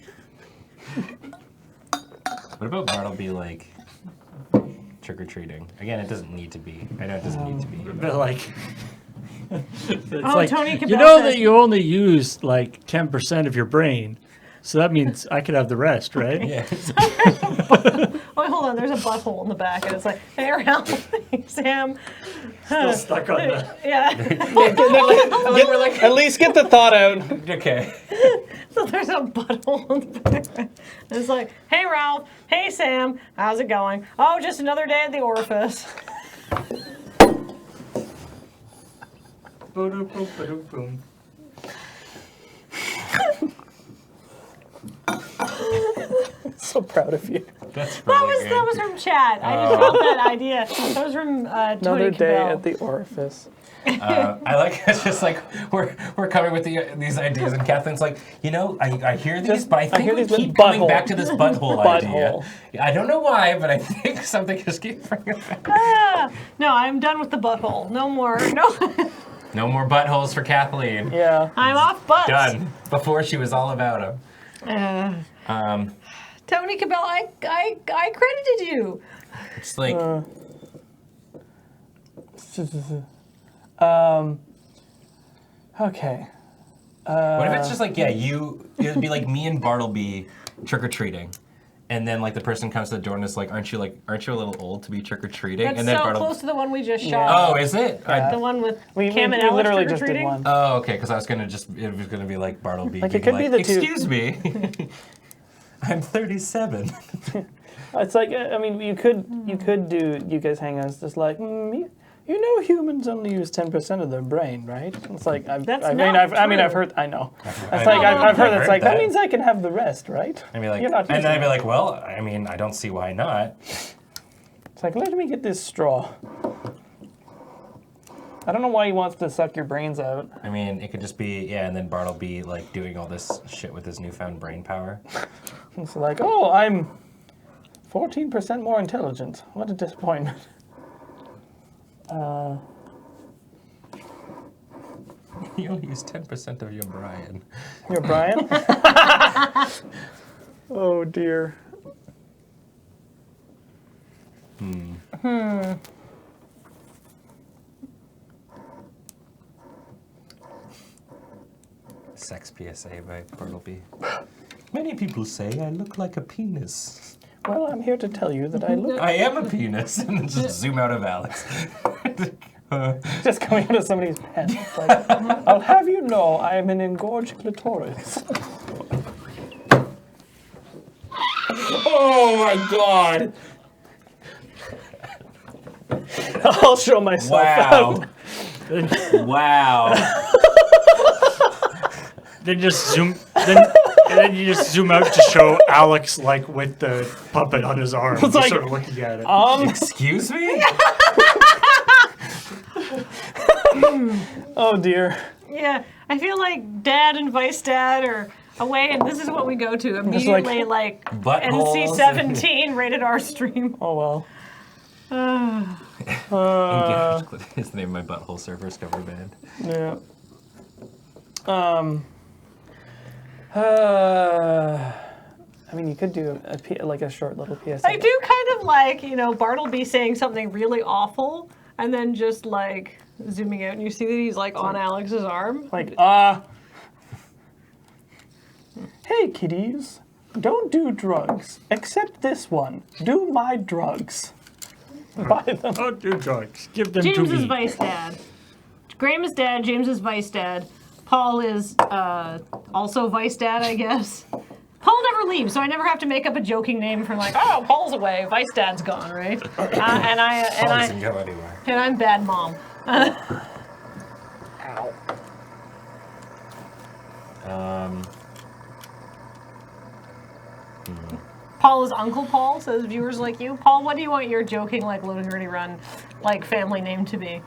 D: What about Bartleby, like, trick-or-treating? Again, it doesn't need to be. I know it doesn't need to be.
C: But like, it's
A: Oh, Tony Cabell
C: you know
A: says-
C: that you only use like 10% of your brain, so that means I could have the rest, right?
D: Yeah.
A: Oh wait, hold on. There's a butthole in the back, and it's like, hey, Ralph, hey, Sam.
C: Still stuck on that.
A: Yeah.
B: At least get the thought out.
D: Okay.
A: So there's a butthole in the back. And it's like, hey, Ralph. Hey, Sam. How's it going? Oh, just another day at the orifice.
C: Boom, boom, boom, boom.
B: So proud of you.
D: That's really
A: That was from chat. I just got that idea. That was from Tony
B: Another day
A: Cabell.
B: at the orifice.
D: I like it's just like we're coming with these ideas, and Catherine's like, I hear these, but I think we
B: these
D: keep
B: butthole.
D: coming back to this butthole idea.
B: Butthole.
D: I don't know why, but I think something just keeps bringing it back.
A: No, I'm done with the butthole. No more. No.
D: No more buttholes for Kathleen.
B: Yeah.
A: I'm off butts.
D: Done. Before she was all about them.
A: Tony Cabell, I credited you.
D: It's like
B: Okay.
D: what if it's just like it would be like me and Bartleby trick or treating. And then, like, the person comes to the door and is like, "Aren't you a little old to be trick or treating?"
A: That's
D: And then
A: so
D: Bartleby,
A: close to the one we just shot.
D: oh, is it?
A: The one with
B: We
A: Cam and Alex
B: literally just did
A: trick-or-treating?
B: one.
D: Oh, okay. Because I was gonna it was gonna be like Bartleby.
B: Like, it
D: being
B: could be the two-
D: Excuse me, I'm 37.
B: It's like, I mean, you could do you guys hang out just like, you know humans only use 10% of their brain, right? It's like,
A: That's
B: I've
A: not
B: heard, I know. It's
D: I've
B: like, I've heard
D: heard
B: it's like, that
D: that.
B: means I can have the rest, right?
D: I'd be like,
B: You're not
D: and then I'd
B: using
D: be like, well, I mean, I don't see why not.
B: It's like, let me get this straw. I don't know why he wants to suck your brains out.
D: I mean, it could just be and then Bartleby like doing all this shit with his newfound brain power.
B: It's like, oh, I'm 14% more intelligent. What a disappointment.
D: You only use 10% of your Brian.
B: You're Brian? Oh, dear.
D: Sex PSA by Bartleby. Many people say I look like a penis.
B: Well, I'm here to tell you that I look
D: I am a penis, and then just zoom out of Alex.
B: just coming out of somebody's pants. It's like, I'll have you know I am an engorged clitoris.
D: Oh my god!
B: I'll show myself out.
D: Wow.
C: Then just zoom. And then you just zoom out to show Alex like with the puppet on his arm, just
B: like,
C: sort of looking at it.
D: Excuse me?
B: Oh, dear.
A: Yeah, I feel like Dad and Vice Dad are away, and this is what we go to immediately, like
D: buttholes.
A: NC-17 rated R stream.
B: Oh, well.
D: Engaged is the name of my Butthole Surfers cover band.
B: Yeah. I mean, you could do like a short little PSA.
A: I do kind of like, Bartleby saying something really awful, and then just like zooming out, and you see that he's like on Alex's arm.
B: Like, hey, kiddies, don't do drugs, except this one. Do my drugs. Buy them.
C: Don't do drugs. Give them to
A: James is
C: me.
A: Vice Dad. Graham is Dad. James is Vice Dad. Paul is also Vice Dad, I guess. Paul never leaves, so I never have to make up a joking name for like, oh, Paul's away, Vice Dad's gone, right?
D: Paul doesn't go anywhere.
A: And I'm bad mom.
B: Ow.
A: Paul is Uncle Paul, says viewers like you. Paul, what do you want your joking, like, load and gritty run, like, family name to be?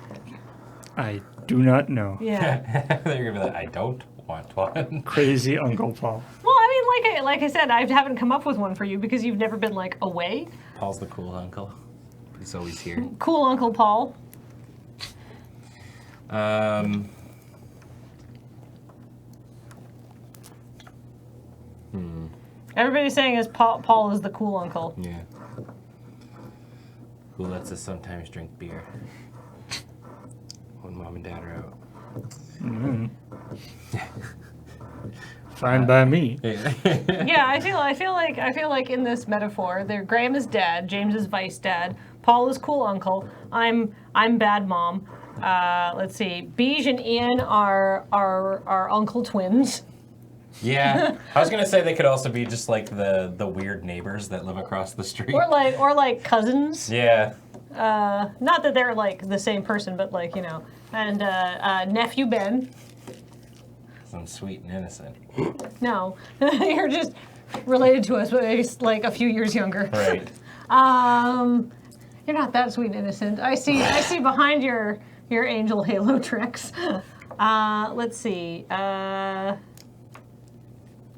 C: I do not know.
A: Yeah.
D: They're gonna be like, I don't want one.
C: Crazy Uncle Paul.
A: Well, I mean, like I said, I haven't come up with one for you because you've never been, like, away.
D: Paul's the cool uncle. He's always here.
A: Cool Uncle Paul. Everybody's saying is Paul is the cool uncle.
D: Yeah. Who lets us sometimes drink beer when mom and dad are out.
C: Fine by me.
A: Yeah, I feel like in this metaphor, Graham is dad, James is vice dad, Paul is cool uncle, I'm bad mom. Let's see, Beej and Ian are uncle twins.
D: Yeah, I was gonna say they could also be just like the weird neighbors that live across the street.
A: Or like cousins.
D: Yeah.
A: Not that they're like the same person, but like, you know. And nephew Ben.
D: I'm sweet and innocent.
A: No, you're just related to us, but he's like a few years younger.
D: Right.
A: You're not that sweet and innocent. I see behind your angel halo tricks. Let's see.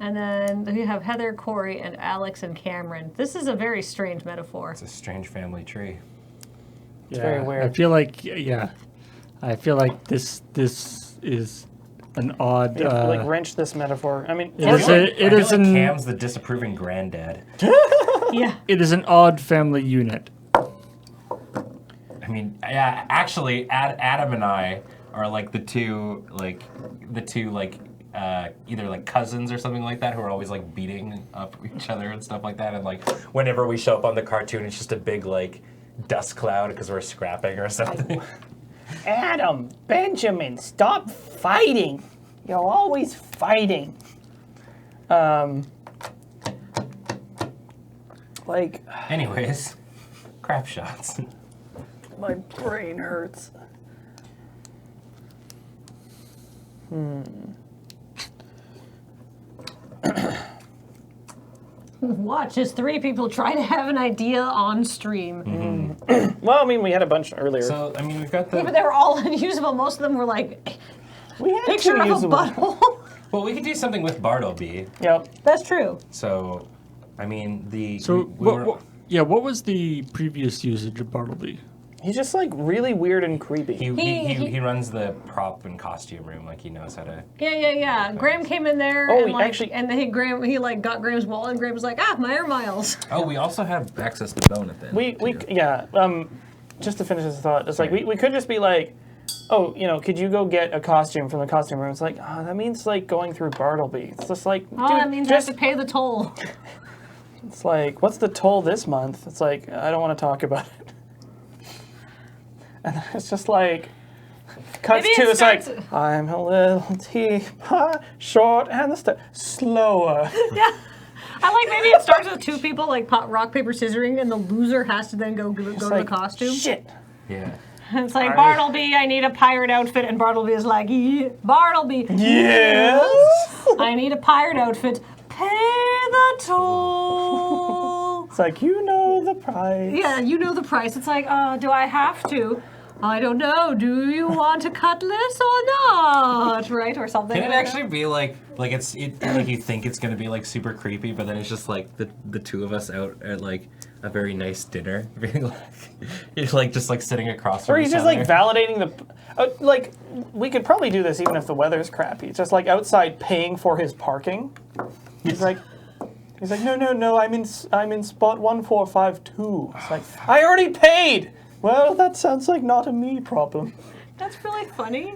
A: And then we have Heather, Corey, and Alex and Cameron. This is a very strange metaphor.
D: It's a strange family tree.
C: It's
B: very weird.
C: I feel like this is an odd.
B: We have to, like wrench this metaphor. I mean,
C: It is
D: I feel like
C: an
D: Cam's the disapproving granddad.
A: Yeah.
C: it is an odd family unit.
D: I mean, yeah, actually, Adam and I are like the two either like cousins or something like that who are always like beating up each other and stuff like that. And like whenever we show up on the cartoon, it's just a big like dust cloud because we're scrapping or something.
B: Adam, Benjamin, stop fighting. You're always fighting. Like,
D: Anyways, crap shots.
B: my brain hurts.
A: Watch as three people try to have an idea on stream.
B: Well, I mean, we had a bunch earlier.
D: So I mean, we've got
A: Yeah, but
D: the.
A: they were all unusable. Most of them were like
B: we had
A: picture
B: two
A: of a
B: usable.
A: butthole.
D: Well, we could do something with Bartleby.
B: Yep.
A: That's true.
D: So, I mean,
C: So
D: we were-
C: what was the previous usage of Bartleby?
B: He's just like really weird and creepy.
D: he runs the prop and costume room. Like he knows how to.
A: Yeah. Graham came in there
B: Oh,
A: and
B: he
A: like,
B: actually-
A: and then he like got Graham's wallet, and Graham was like, my air miles.
D: Oh, we also have access to bone at the end.
B: we
D: too.
B: yeah. Just to finish this thought, it's like we could just be like, oh, you know, could you go get a costume from the costume room? It's like, oh, that means like going through Bartleby. It's just like,
A: Oh,
B: dude,
A: that means I have
B: just
A: to pay the toll.
B: it's like, what's the toll this month? It's like, I don't want to talk about it. And then it's just like, cuts
A: Maybe
B: to,
A: it
B: it's like,
A: starts-
B: I'm a little teapot, short and the slower.
A: Yeah. I like maybe it starts with two people like rock, paper, scissoring, and the loser has to then go to
B: It's
A: the
B: like,
A: costume.
B: Shit.
D: Yeah.
A: It's like, Bartleby, I need a pirate outfit, and Bartleby is like, Bartleby,
B: Yes.
A: I need a pirate outfit. Pay the toll.
B: It's like, you know the price.
A: Yeah, you know the price. It's like, do I have to? I don't know. Do you want a cutlass or not? Right? Or something.
D: Can it
A: like
D: actually be like like you think it's gonna be like super creepy, but then it's just like the two of us out at like a very nice dinner, being like you're like just like sitting across from
B: Or he's
D: each
B: just
D: other.
B: like validating the, like, we could probably do this even if the weather's crappy. It's just like outside paying for his parking. He's like, no, I'm in spot 1452. It's like, I already paid. Well, that sounds like not a me problem.
A: That's really funny.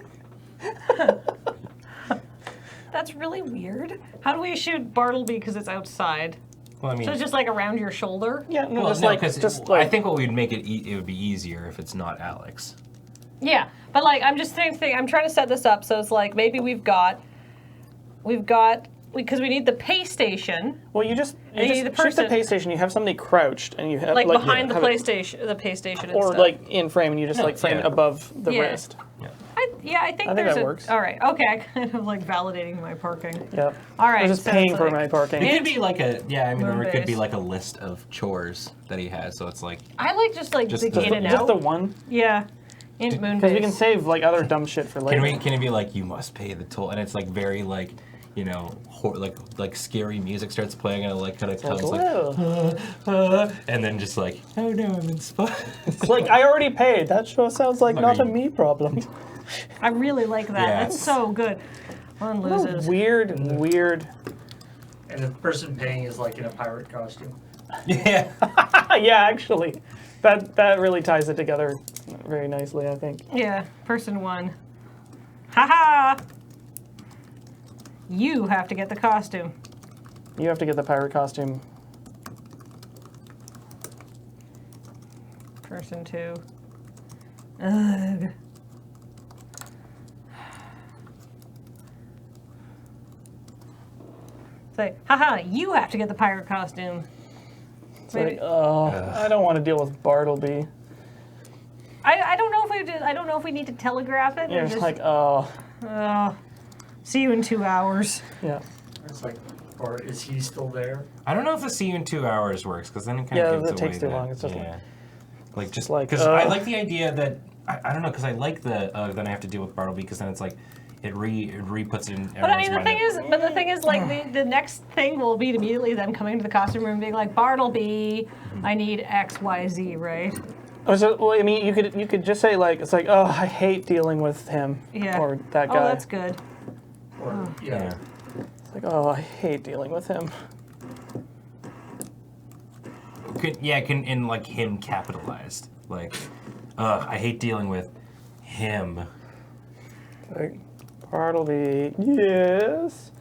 A: That's really weird. How do we shoot Bartleby because it's outside?
D: Well, I mean,
A: So it's just like around your shoulder?
B: Yeah, no,
D: well,
B: just
D: no,
B: like,
D: 'cause
B: just
D: I
B: like,
D: think what would make it it would be easier if it's not Alex.
A: Yeah, but like I'm just thinking, I'm trying to set this up so it's like maybe we've got because we need the pay station
B: well, you just
A: the
B: shoot the
A: person-
B: pay station. You have somebody crouched, and you have
A: like
B: like
A: behind the
B: have it-
A: PlayStation, the pay station, and
B: or
A: stuff.
B: like in frame, and you just
D: No,
B: like frame
D: yeah.
B: it above the
A: Yeah.
B: wrist.
A: I think
B: I think
A: there's
B: that
A: a,
B: works.
A: All right, okay, I kind of like validating my parking.
B: Yep.
A: All right,
B: I'm just
A: so
B: paying
A: it's
B: for
A: like-
B: my parking.
D: It could be like or it could be
A: Moonbase.
D: like a list of chores that he has. So it's like
A: I like just like
D: Just
A: the
D: the-
A: in and
B: Just
A: out.
B: the one,
A: Yeah, in Moonbase.
B: because we can save like other dumb shit for later.
D: can it be like you must pay the toll, and it's like very like you know like scary music starts playing and it like kind of comes like
B: Whoa.
D: and then just like oh no I'm in spot.
B: It's like, I already paid. That sure sounds like not a
D: mean-
B: me problem.
A: I really like that.
D: Yeah,
A: That's
D: it's-
A: so good. One loses.
B: Weird.
C: And the person paying is like in a pirate costume.
D: Yeah.
B: Yeah, actually, that really ties it together very nicely, I think.
A: Yeah, person one. Haha. You have to get the costume.
B: You have to get the pirate costume.
A: Person 2. Ugh. Say, haha, you have to get the pirate costume.
B: It's like, I don't want to deal with Bartleby.
A: I don't know if we did. I don't know if we need to telegraph it.
B: You're
A: or
B: just like, oh,
A: see you in 2 hours.
B: yeah.
C: It's like, or is he still there?
D: I don't know if the see you in 2 hours works because then it kind
B: Yeah,
D: of gives
B: that
D: away
B: takes too
D: that-
B: long. It's just
D: like just
B: like,
D: because I like the idea that I don't know because I like the then I have to deal with Bartleby because then it's like it puts it in.
A: But I mean, the thing is, like the next thing will be immediately them coming to the costume room and being like, Bartleby, I need X, Y, Z, right?
B: Well, I mean, you could just say like, it's like, oh, I hate dealing with him
A: Yeah.
B: or that guy.
A: Oh, that's good.
C: Or,
D: Yeah.
B: It's like, oh, I hate dealing with him.
D: Can in like him capitalized. Like, I hate dealing with him.
B: Like, Bartleby, yes.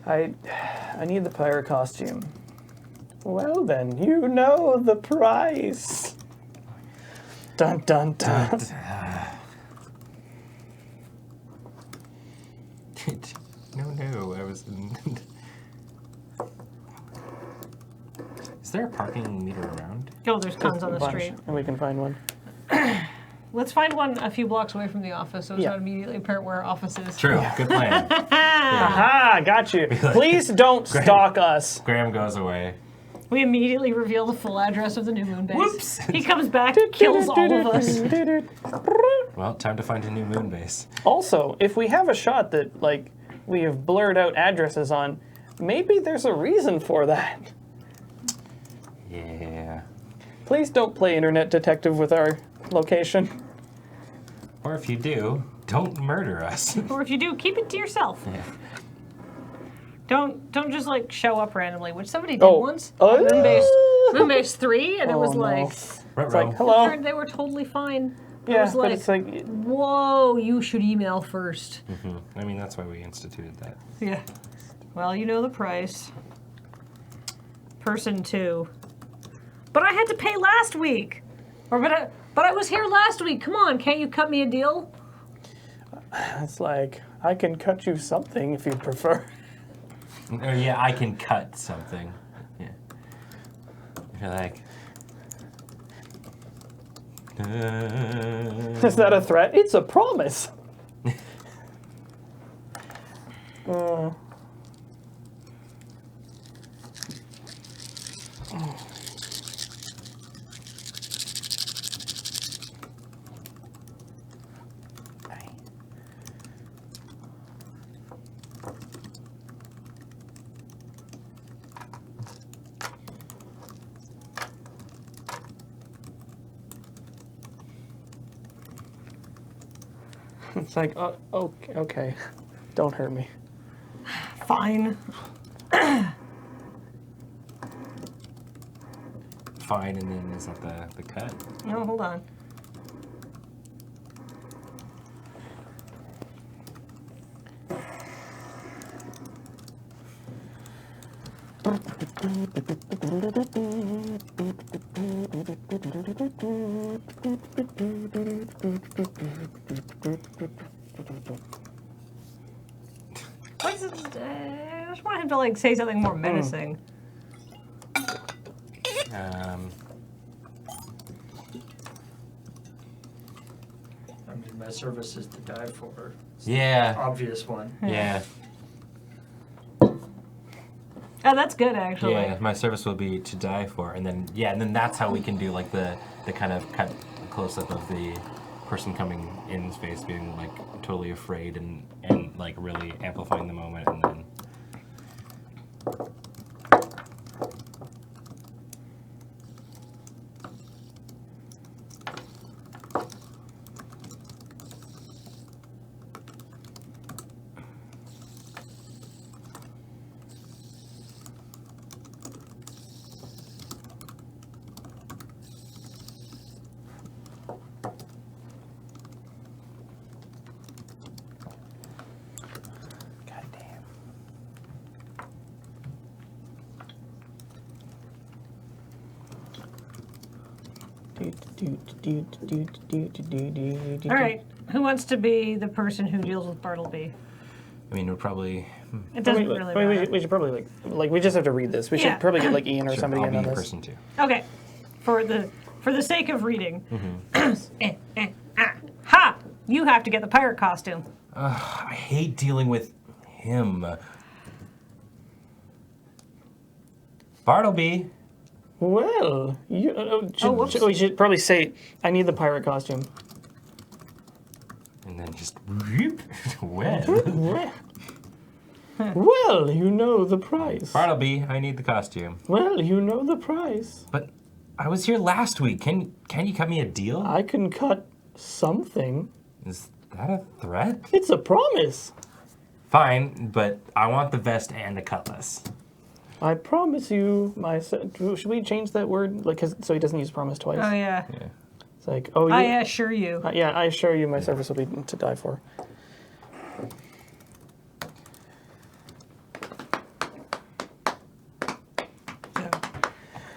B: I need the pirate costume. Well then, you know the price. Dun dun dun.
D: No, I was. Is there a parking meter around?
A: Oh, there's tons on the
B: Bunch,
A: street.
B: and we can find one.
A: Let's find one a few blocks away from the office so it's
B: Yeah.
A: not immediately apparent where our office is.
D: True. Good plan.
B: Aha, got you. Please don't stalk us.
D: Graham goes away.
A: We immediately reveal the full address of the new moon base.
D: Whoops.
A: He comes back, kills all of us.
D: Well, time to find a new moon base.
B: Also, if we have a shot that like we have blurred out addresses on, maybe there's a reason for that.
D: Yeah.
B: Please don't play internet detective with our location.
D: Or if you do, don't murder us.
A: Or if you do, keep it to yourself.
D: Yeah.
A: Don't just like show up randomly, which somebody did
B: Oh.
A: once.
B: Oh.
A: Moonbase 3, and it was
B: no.
A: like,
B: It's like,
D: Ruh-roh.
B: hello.
A: they were totally fine. It
B: Yeah,
A: was
B: but
A: like,
B: it's like,
A: whoa, you should email first.
D: I mean, that's why we instituted that.
A: Yeah. Well, you know the price. Person 2. But I had to pay last week. But I was here last week. Come on, can't you cut me a deal?
B: it's like, I can cut you something if you prefer.
D: Oh, yeah, I can cut something. Yeah. You're like.
B: Is that a threat? It's a promise. It's like, oh, okay. Don't hurt me.
A: Fine.
D: Fine, and then is that the cut?
A: No, hold on. What's this? I just want him to like say something more menacing.
C: I mean, my service is to die for. It's
D: Yeah.
C: the obvious one.
D: Yeah.
A: Oh, that's good actually.
D: Yeah, my service will be to die for, and then that's how we can do like the kind of cut close up of the person coming in space being like totally afraid and like really amplifying the moment, and then
B: God damn.
A: All right. Who wants to be the person who deals with Bartleby?
D: I mean, we're probably.
A: It doesn't really matter.
B: We should probably like we just have to read this. We
A: Yeah.
B: should probably get like Ian or
D: Sure,
B: somebody
D: I'll
B: in
D: be
B: on
D: your
B: this.
D: person too.
A: Okay. For the sake of reading. Ha! You have to get the pirate costume.
D: I hate dealing with him. Bartleby.
B: Well,
A: whoops.
B: we should probably say, I need the pirate costume.
D: And then just whoop. Well.
B: Well, you know the price.
D: Bartleby, I need the costume.
B: Well, you know the price.
D: But I was here last week. Can you cut me a deal?
B: I can cut something.
D: Is that a threat?
B: It's a promise.
D: Fine, but I want the vest and the cutlass.
B: I promise you, should we change that word? Like, so he doesn't use promise twice.
A: Oh yeah.
D: Yeah.
B: It's like, oh,
A: I assure you.
B: yeah, I assure you, my service will be to die for.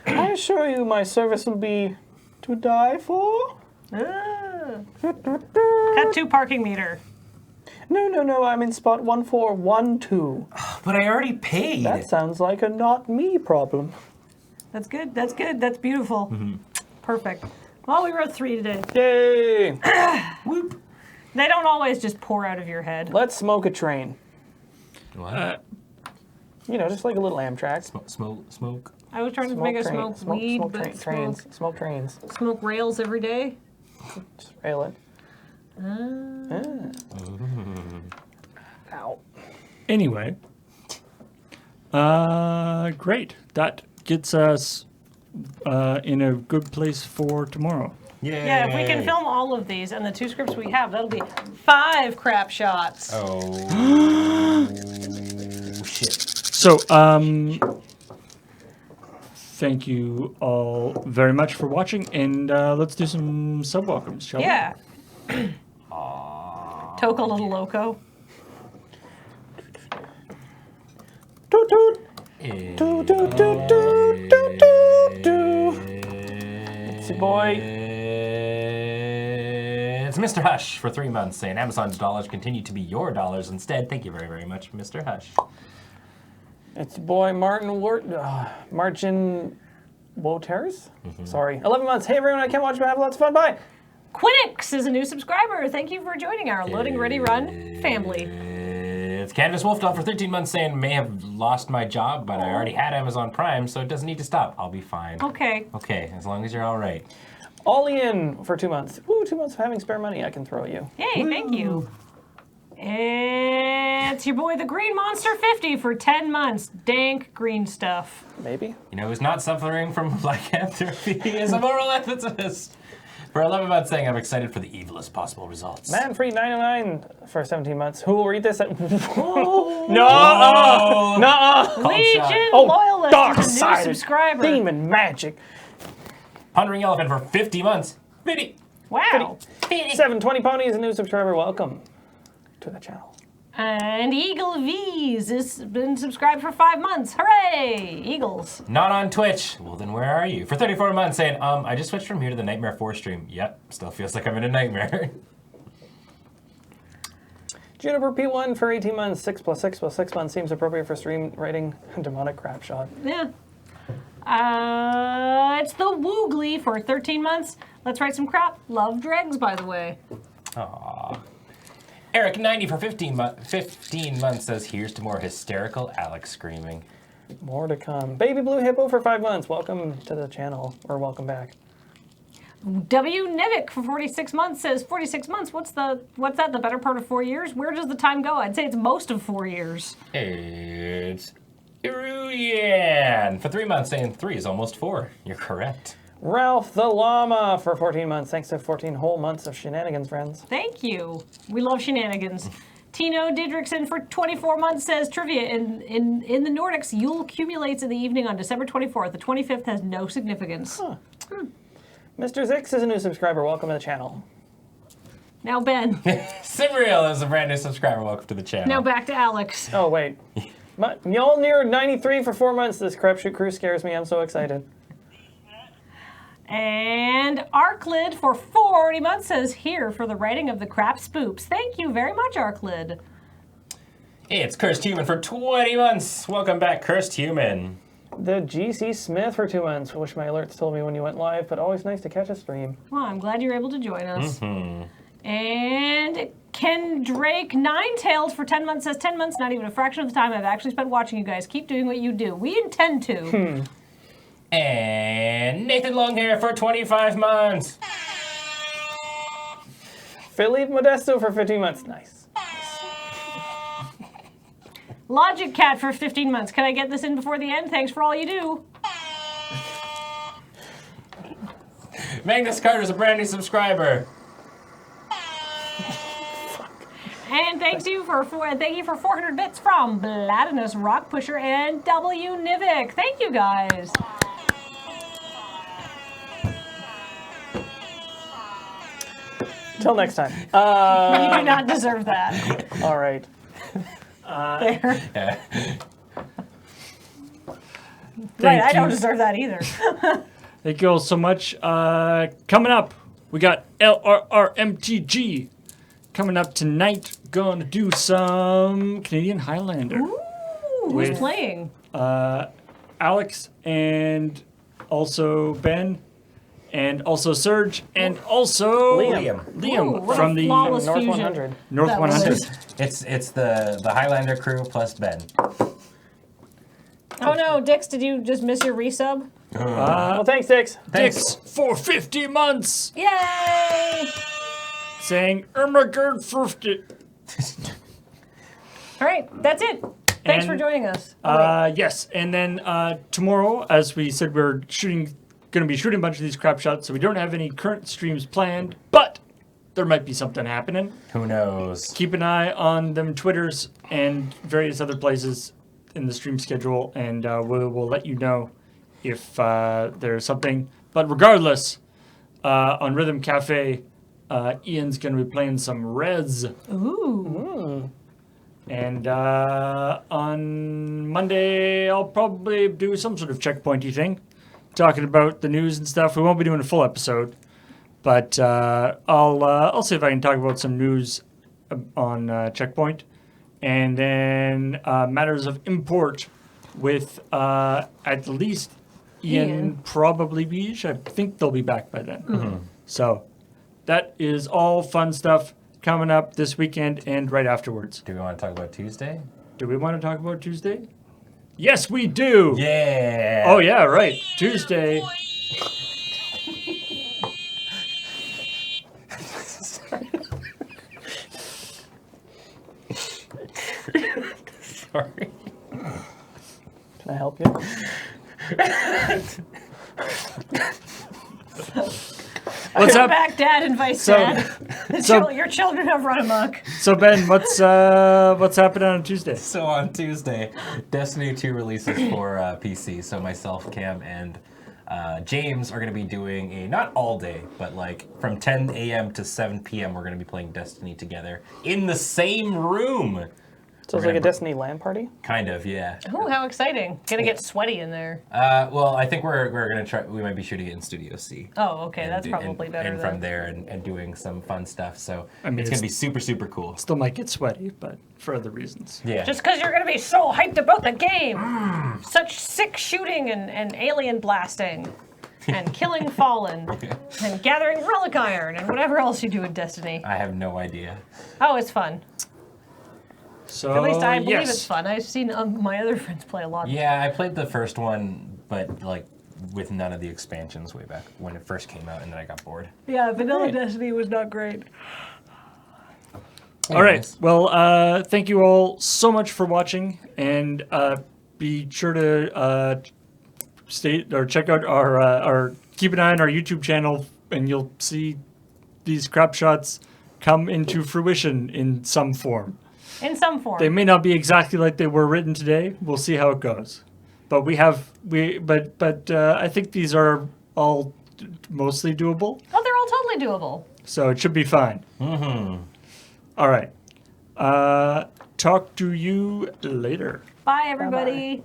B: I assure you, my service will be to die for.
A: Cut 2 parking meter.
B: No, I'm in spot 1412.
D: But I already paid.
B: That sounds like a not me problem.
A: That's good. That's good. That's beautiful. Perfect. Well, we wrote 3 today.
B: Yay!
D: Whoop.
A: They don't always just pour out of your head.
B: Let's smoke a train.
D: What?
B: Just like a little Amtrak.
D: Smoke.
A: I was trying to make a smoke weed, but
B: trains. Smoke trains.
A: smoke rails every day.
B: Just rail it. Ow.
C: Anyway, great. That gets us in a good place for tomorrow.
A: Yeah, if we can film all of these and the 2 scripts we have, that'll be 5 crap shots.
D: Oh. Shit.
C: So, thank you all very much for watching, and let's do some sub welcomes, shall we?
A: Yeah. Toka Little Loco.
B: Toot toot. Toot toot toot toot toot toot. It's your boy.
D: It's Mr. Hush for 3 months saying Amazon's dollars continue to be your dollars instead. Thank you very, very much, Mr. Hush.
B: It's your boy Martin Woters. Sorry. 11 months. Hey everyone, I can't watch, but have lots of fun. Bye.
A: Quinix is a new subscriber. Thank you for joining our Loading Ready Run family.
D: It's Canvas Wolfdog for 13 months saying may have lost my job, but I already had Amazon Prime, so it doesn't need to stop. I'll be fine.
A: Okay.
D: Okay, as long as you're all right.
B: Ollie in for 2 months. Woo, 2 months of having spare money I can throw at you.
A: Yay, thank you. It's your boy, the Green Monster 50 for 10 months. Dank green stuff.
B: Maybe.
D: You know who's not suffering from lycanthropy is a moral ethicist. For 11 months saying I'm excited for the evilest possible results.
B: Man Free 909 for 17 months. Who will read this? No!
A: Legion
B: Oh,
A: Loyalist
B: dark
A: is a new
B: side
A: subscriber.
B: demon magic.
D: Pondering Elephant for 50 months. 50.
A: Wow.
B: 720 Ponies, a new subscriber. Welcome to the channel.
A: And Eagle V's has been subscribed for 5 months. Hooray! Eagles.
D: Not on Twitch. Well, then where are you? For 34 months saying, I just switched from here to the Nightmare 4 stream. Yep, still feels like I'm in a nightmare.
B: Juniper P1 for 18 months. 6 + 6 + 6 months seems appropriate for stream writing. Demonic Crapshot.
A: Yeah. It's the Woogly for 13 months. Let's write some crap. Love dregs, by the way.
D: Aww. Eric 90 for 15 months says, here's to more hysterical Alex screaming.
B: More to come. Baby Blue Hippo for 5 months. Welcome to the channel, or welcome back.
A: W Nevik for 46 months says, 46 months, what's that, the better part of 4 years? Where does the time go? I'd say it's most of 4 years.
D: It's Iruyan for 3 months saying 3 is almost 4. You're correct.
B: Ralph the Llama for 14 months. Thanks to 14 whole months of shenanigans, friends.
A: Thank you. We love shenanigans. Tino Didrikson for 24 months says, trivia, in the Nordics, Yule accumulates in the evening on December 24th. The 25th has no significance.
B: Huh. Mr. Zix is a new subscriber. Welcome to the channel.
A: Now Ben.
D: Simreal is a brand new subscriber. Welcome to the channel.
A: Now back to Alex.
B: Oh, wait. Mjolnir 93 for 4 months. This Crapshoot crew scares me. I'm so excited.
A: And Arklid for 40 months says here for the writing of the crap spoops. Thank you very much, Arklid.
D: It's Cursed Human for 20 months. Welcome back, Cursed Human.
B: The GC Smith for 2 months. Wish my alerts told me when you went live, but always nice to catch a stream.
A: Well, I'm glad you're able to join us. And Ken Drake, Nine-Tailed for 10 months says 10 months, not even a fraction of the time I've actually spent watching you guys. Keep doing what you do. We intend to.
D: And Nathan Longhair for 25 months.
B: Philippe Modesto for 15 months. Nice.
A: Logic Cat for 15 months. Can I get this in before the end? Thanks for all you do.
D: Magnus Carter's a brand new subscriber.
A: And thank you for 400 bits from Bladinus Rock Pusher and W Nivik. Thank you guys.
B: Till next time.
A: You do not deserve that.
B: All right.
A: There.
D: Yeah.
A: Right, I
C: you.
A: don't deserve that either.
C: Thank you all so much. Coming up, we got LRRMTG. Coming up tonight, gonna do some Canadian Highlander.
A: Ooh, who's
C: With-
A: playing?
C: Alex and also Ben and also Serge and also
B: Liam.
A: Ooh, what
C: from
A: a
C: the
A: flawless
B: North
A: fusion.
B: 100.
C: North
A: That was-
C: 100.
D: It's the Highlander crew plus Ben.
A: Oh no, Dix, did you just miss your resub?
B: Well, thanks, Dix.
C: Dix for 50 months
A: Yay!
C: saying Ermagerd 50.
A: All right, that's it. Thanks for
C: And,
A: joining us. Oh, wait.
C: Yes, and then tomorrow, as we said, we're going to be shooting a bunch of these crap shots, so we don't have any current streams planned, but there might be something happening.
D: Who knows?
C: Keep an eye on them Twitters and various other places in the stream schedule, and we'll let you know if there's something. But regardless, on Rhythm Cafe, Ian's going to be playing some Rez.
A: Ooh.
C: And on Monday, I'll probably do some sort of checkpointy thing, talking about the news and stuff. We won't be doing a full episode, but I'll see if I can talk about some news on Checkpoint, and then matters of import with at least Ian. Probably Beige. I think they'll be back by then. So that is all fun stuff coming up this weekend and right afterwards.
D: Do we want to talk about Tuesday?
C: Do we want to talk about Tuesday? Yes, we do.
D: Yeah.
C: Oh yeah, right. Tuesday.
D: Sorry.
B: Can I help you?
C: What's
A: Come
C: up?
A: back, Dad and Vice
C: So-
A: Dad. Your children have run amok.
C: So Ben, what's happening on Tuesday?
D: So on Tuesday, Destiny 2 releases for PC. So myself, Cam, and James are going to be doing a, not all day, but like from 10 a.m. to 7 p.m. we're going to be playing Destiny together in the same room.
B: So it's like a Destiny LAN party?
D: Kind of, yeah.
A: Oh, how exciting. Gonna get sweaty in there.
D: Well, I think we're going to try, we might be shooting it in Studio C.
A: Oh, okay, that's
D: And
A: probably better
D: and
A: then.
D: from there and doing some fun stuff. So
C: I mean,
D: it's going to
C: it's-
D: be super, super cool.
C: Still might get sweaty, but for other reasons.
D: Yeah.
A: Just because you're gonna be so hyped about the game. Such sick shooting and alien blasting. And killing Fallen. And gathering Relic Iron. And whatever else you do in Destiny.
D: I have no idea.
A: Oh, it's fun.
C: So
A: At least I believe
C: yes.
A: it's fun. I've seen my other friends play a lot.
D: Yeah, I played the first one, but like with none of the expansions way back when it first came out, and then I got bored.
A: Yeah, vanilla Destiny was not great.
C: All right.
D: Anyways.
C: Well, thank you all so much for watching, and be sure to check out our keep an eye on our YouTube channel, and you'll see these crap shots come into fruition in some form.
A: In some form.
C: They may not be exactly like they were written today. We'll see how it goes. But I think these are all mostly doable,
A: Oh, they're all totally doable.
C: so it should be fine. All right. Talk to you later.
A: Bye, everybody.
B: Bye-bye.